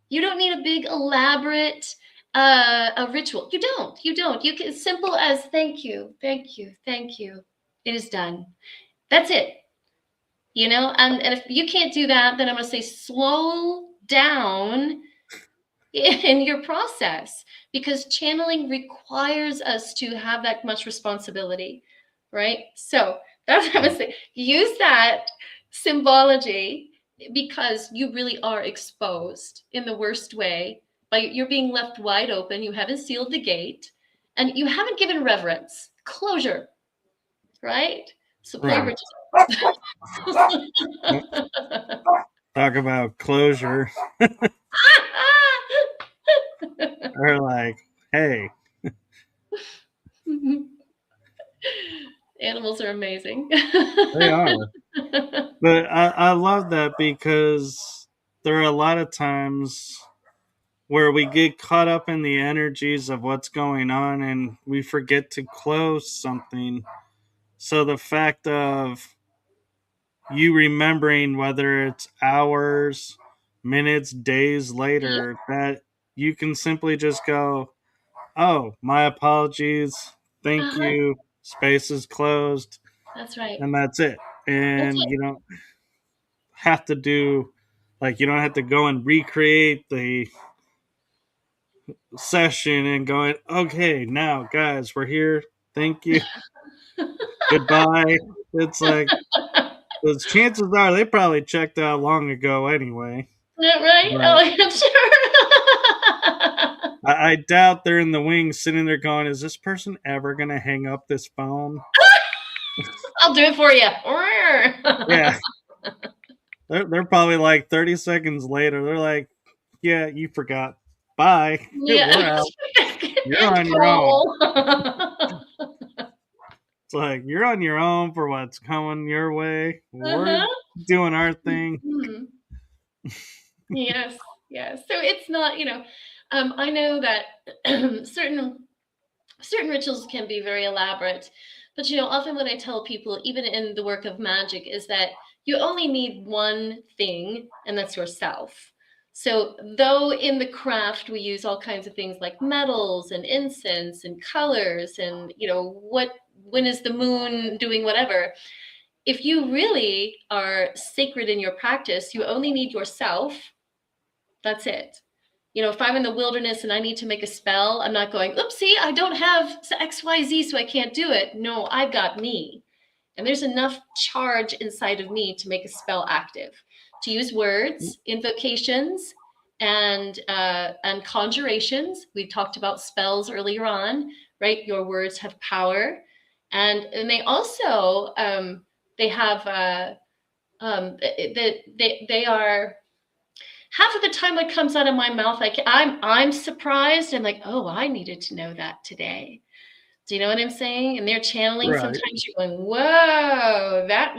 You don't need a big elaborate a ritual. You don't. You don't. You can as simple as thank you, thank you, thank you. It is done. That's it. You know, and if you can't do that, then I'm going to say slow down in your process because channeling requires us to have that much responsibility, right? So that's what I'm going to say. Use that symbology because you really are exposed in the worst way. By you're being left wide open, you haven't sealed the gate, and you haven't given reverence, closure, right? So pull your right. britches Yep. up. Talk about closure. Or like, hey, Animals are amazing. they are. But I love that because there are a lot of times where we get caught up in the energies of what's going on and we forget to close something. So the fact of you remembering, whether it's hours, minutes, days Yep. later, that you can simply just go, oh, my apologies, thank Uh-huh. you, space is closed, That's right. and that's it. That's And it. you don't have to do Like you don't have to go and recreate the session and going, okay, now guys, we're here. Thank you. Goodbye. It's like those chances are they probably checked out long ago anyway. Yeah, right? But Oh, I'm sure. I doubt they're in the wings sitting there going, is this person ever going to hang up this phone? I'll do it for you. Yeah. They're probably like 30 seconds later. They're like, yeah, you forgot. Bye. We're Yeah. out. You're End on your own. call. It's like, you're on your own for what's coming your way. We're Uh-huh. doing our thing. Mhm. Yes, yes. So it's not, I know that certain rituals can be very elaborate, but often what I tell people, even in the work of magic, is that you only need one thing, and that's yourself. So though in the craft we use all kinds of things like metals and incense and colors and when is the moon doing whatever, if you really are sacred in your practice, you only need yourself. That's it. If I'm in the wilderness and I need to make a spell, I'm not going, oopsie, I don't have XYZ, so I can't do it. No, I've got me. And there's enough charge inside of me to make a spell active, to use words, invocations, and conjurations. We talked about spells earlier on, right? Your words have power, and they also they have they are half of the time what comes out of my mouth, I'm surprised. I'm like, oh, I needed to know that today. Do you know what I'm saying? And they're channeling. Right. Sometimes you're going, whoa, that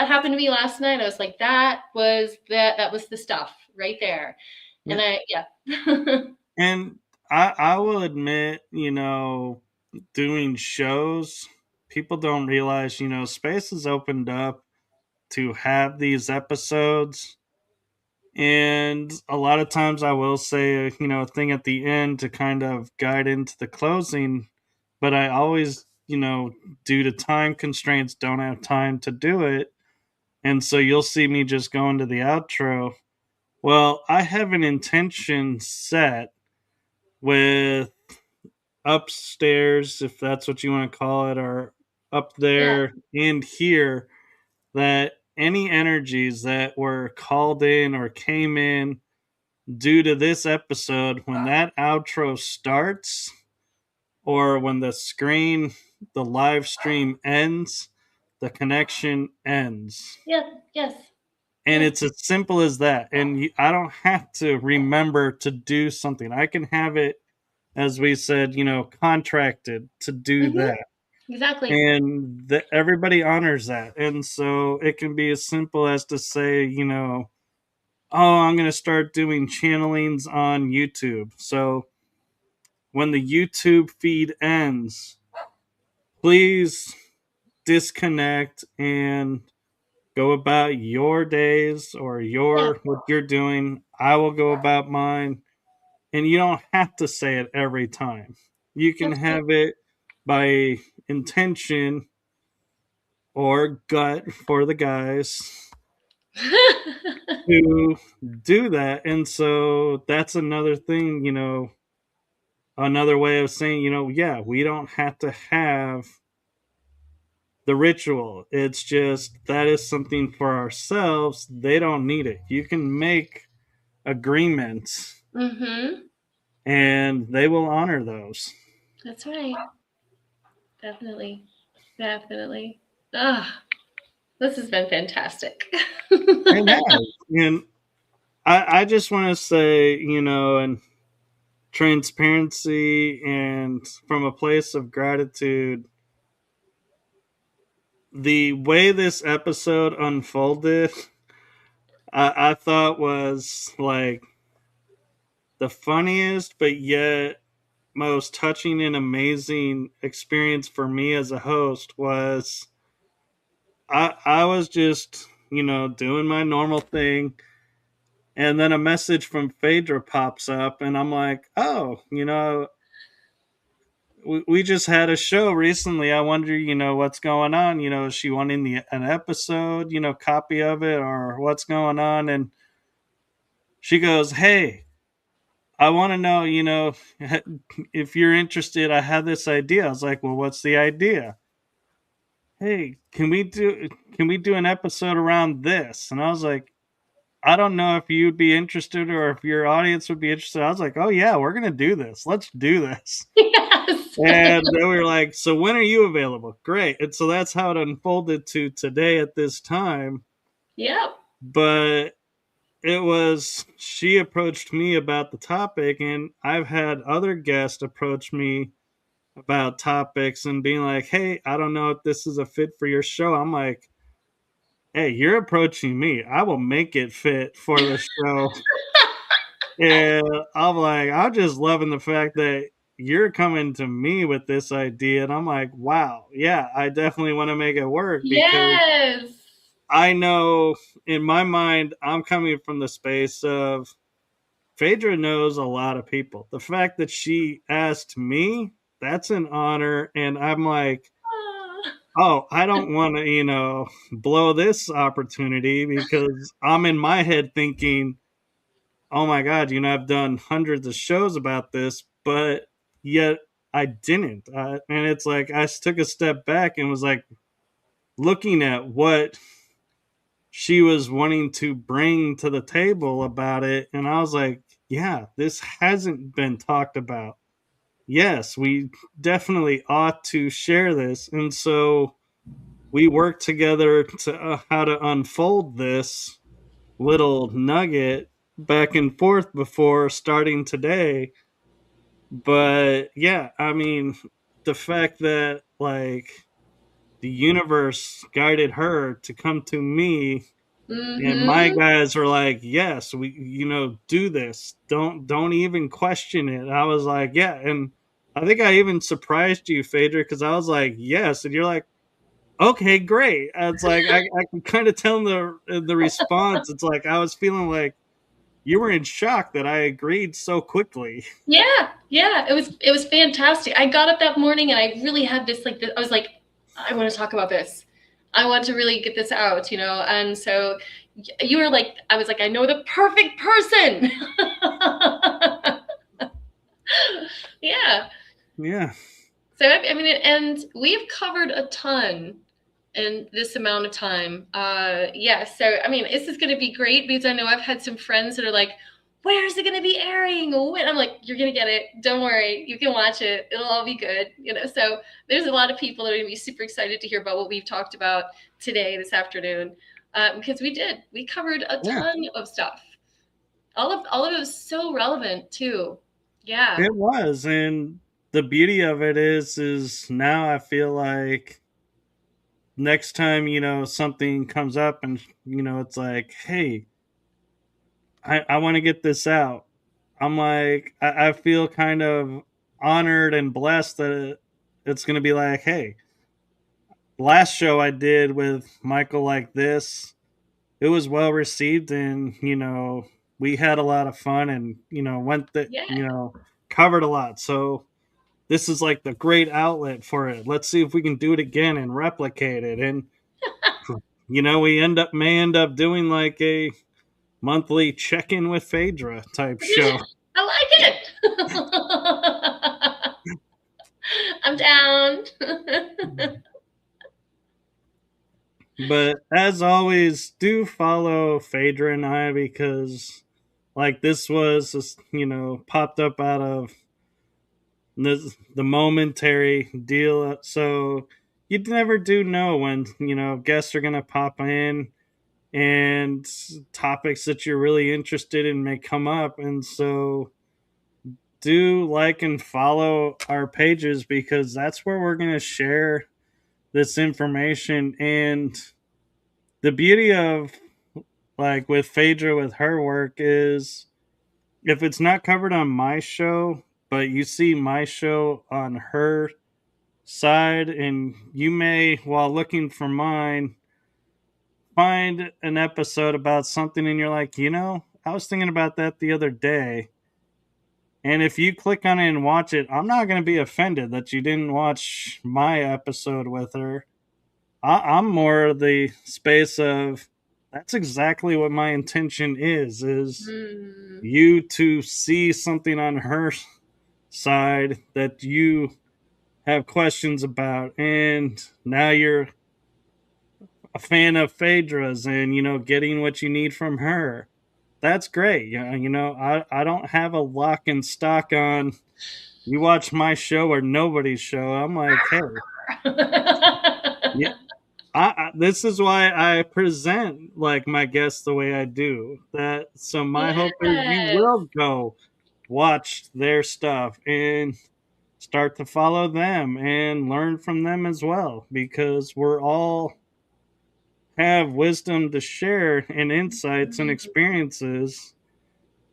happened to me last night. I was like, that was the stuff right there. Yeah. And yeah. And I will admit, doing shows, people don't realize, space is opened up to have these episodes. And a lot of times I will say, a thing at the end to kind of guide into the closing, but I always, due to time constraints, don't have time to do it. And so you'll see me just go into the outro. Well, I have an intention set with upstairs, if that's what you want to call it, or up Yeah. there and here, that any energies that were called in or came in due to this episode, when that outro starts or when the live stream ends, the connection ends. Yeah. Yes. And Yes. it's as simple as that. And I don't have to remember to do something. I can have it, as we said, contracted to do Hmm. that. Exactly. And everybody honors that. And so it can be as simple as to say, oh, I'm going to start doing channelings on YouTube. So when the YouTube feed ends, please disconnect and go about your days or Yeah. what you're doing. I will go about mine. And you don't have to say it every time. You can That's right. have it by intention or gut for the guys to do that. And so that's another thing, another way of saying, yeah, we don't have to have the ritual. It's just that is something for ourselves. They don't need it. You can make agreements Hmm. and they will honor those. That's right. Definitely. Definitely. Ah, this has been fantastic. It has. And I just want to say, and transparency and from a place of gratitude, the way this episode unfolded, I thought was like the funniest, but yet most touching and amazing experience for me as a host was I was just, doing my normal thing. And then a message from Phaedra pops up, and I'm like, oh, we just had a show recently. I wonder, what's going on. Is she wanting an episode, copy of it, or what's going on? And she goes, "Hey, I want to know, if you're interested. I have this idea." I was like, "Well, what's the idea?" "Hey, can we do an episode around this?" And I was like, "I don't know if you'd be interested or if your audience would be interested." I was like, "Oh yeah, we're gonna do this. Let's do this." Yes. And then we were like, "So when are you available?" Great. And so that's how it unfolded to today at this time. Yep. But it was, she approached me about the topic, and I've had other guests approach me about topics and being like, "Hey, I don't know if this is a fit for your show." I'm like, "Hey, you're approaching me. I will make it fit for the show." And I'm like, I'm just loving the fact that you're coming to me with this idea. And I'm like, wow, yeah, I definitely want to make it work because Yes. I know in my mind, I'm coming from the space of Phaedra knows a lot of people. The fact that she asked me, that's an honor. And I'm like, Ah. oh, I don't want to, blow this opportunity because I'm in my head thinking, oh my god, I've done hundreds of shows about this, but yet I didn't. And it's like I took a step back and was like looking at what she was wanting to bring to the table about it, and I was like, yeah, this hasn't been talked about. Yes, we definitely ought to share this. And so we worked together to how to unfold this little nugget back and forth before starting today. But yeah, I mean, the fact that like the universe guided her to come to me, and my Mm-hmm. guys were like, "Yes, we do this. Don't even question it." I was like, "Yeah." And I think I even surprised you, Phaedra, because I was like, "Yes." And you're like, "Okay, great." And it's like I can kind of tell the response. It's like I was feeling like you were in shock that I agreed so quickly. Yeah, yeah, it was fantastic. I got up that morning and I really had this like I was like, I want to talk about this. I want to really get this out, And so you were like, I was like, I know the perfect person. Yeah. Yeah. So I mean, and we've covered a ton in this amount of time. Yeah. So I mean, this is going to be great because I know I've had some friends that are like, "Where's it going to be airing?" When? I'm like, "You're going to get it. Don't worry. You can watch it. It'll all be good." So there's a lot of people that are going to be super excited to hear about what we've talked about today, this afternoon, because we covered a Yeah. ton of stuff. All of it was so relevant too. Yeah. It was, and the beauty of it is now I feel like next time something comes up and it's like, hey, I want to get this out. I'm like, I feel kind of honored and blessed that it's going to be like, hey, last show I did with Michael like this, it was well received, and we had a lot of fun, and went that Yeah. covered a lot. So this is like the great outlet for it. Let's see if we can do it again and replicate it. And we may end up doing like a monthly check-in with Phaedra type show. I like it. I'm down. But as always, do follow Phaedra and I, because like this was just, popped up out of the momentary deal. So you never do know when, guests are going to pop in and topics that you're really interested in may come up. And so do like and follow our pages, because that's where we're going to share this information. And the beauty of like with Phaedra, with her work, is if it's not covered on my show, but you see my show on her side, and you may, while looking for mine, find an episode about something, and you're like, I was thinking about that the other day. And if you click on it and watch it, I'm not going to be offended that you didn't watch my episode with her. I'm more the space of that's exactly what my intention is Mm. you to see something on her side that you have questions about, and now you're a fan of Phaedra's and getting what you need from her. That's great. I don't have a lock and stock on you watch my show or nobody's show. I'm like, hey, yeah, this is why I present like my guests the way I do. That so my hope is you Yes. will go watch their stuff and start to follow them and learn from them as well, because we're all have wisdom to share and insights and experiences.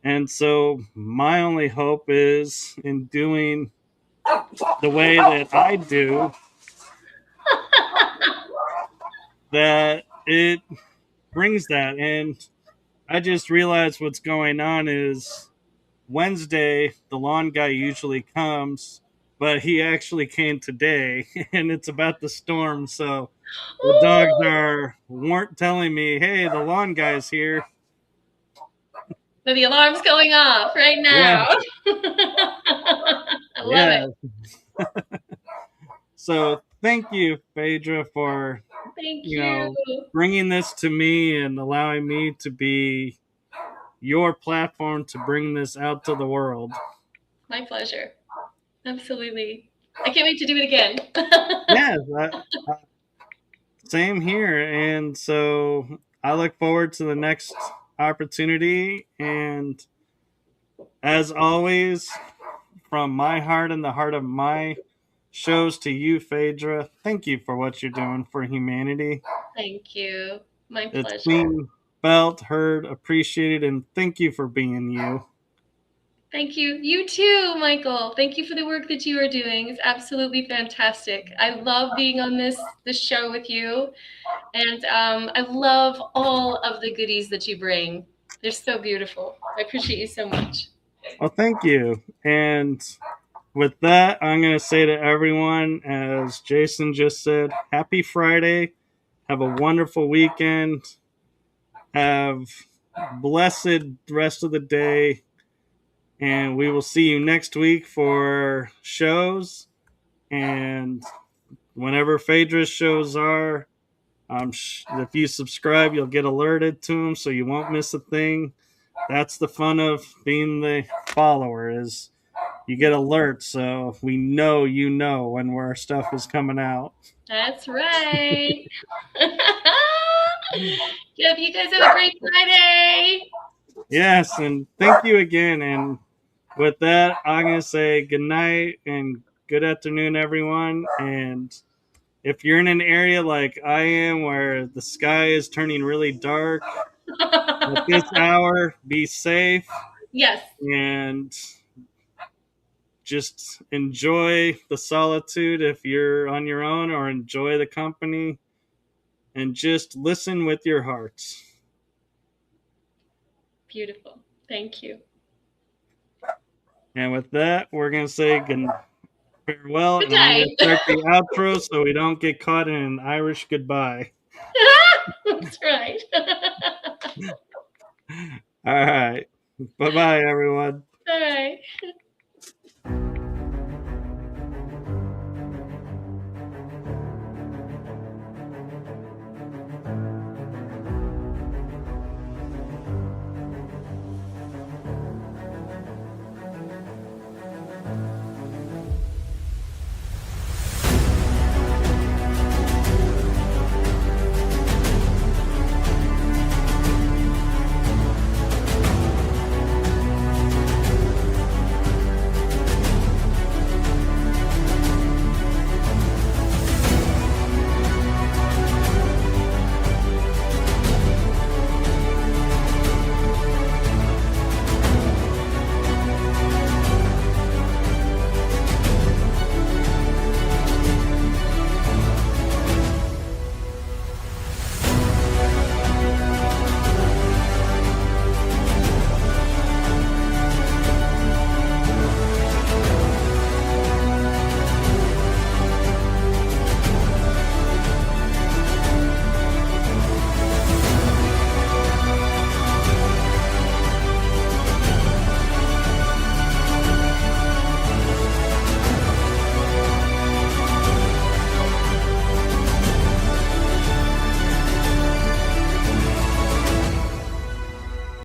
And so my only hope is in doing the way that I do that it brings that. And I just realized what's going on is Wednesday, the lawn guy usually comes, but he actually came today and it's about the storm. So the dogs Ooh. weren't telling me, hey, the lawn guy's here. So the alarm's going off right Yeah, now. I love it. yeah. So thank you, Phaedra, for Thank you you. know bringing this to me and allowing me to be your platform to bring this out to the world. My pleasure. Absolutely. I can't wait to do it again. Yes, same here. And so I look forward to the next opportunity. And as always, from my heart and the heart of my shows to you, Phaedra, thank you for what you're doing for humanity. Thank you. My It's pleasure. seen, felt, heard, appreciated, and thank you for being you. Thank you. You too, Michael. Thank you for the work that you are doing. It's absolutely fantastic. I love being on this show with you, and I love all of the goodies that you bring. They're so beautiful. I appreciate you so much. Well, thank you. And with that, I'm going to say to everyone, as Jason just said, happy Friday. Have a wonderful weekend. Have blessed rest of the day. And we will see you next week for shows. And whenever Phaedra's shows are, if you subscribe, you'll get alerted to them, so you won't miss a thing. That's the fun of being the follower, is you get alerts, so we know when our stuff is coming out. That's right. Yep, you guys have a great Friday. Yes, and thank you again. And with that, I'm going to say good night and good afternoon, everyone. And if you're in an area like I am where the sky is turning really dark at this hour, be safe Yes. and just enjoy the solitude if you're on your own, or enjoy the company and just listen with your hearts. Beautiful. Thank you. And with that, we're going to say good farewell, Good and I'm going night. to start the outro so we don't get caught in an Irish goodbye. That's right. All right. Bye bye, everyone. All right.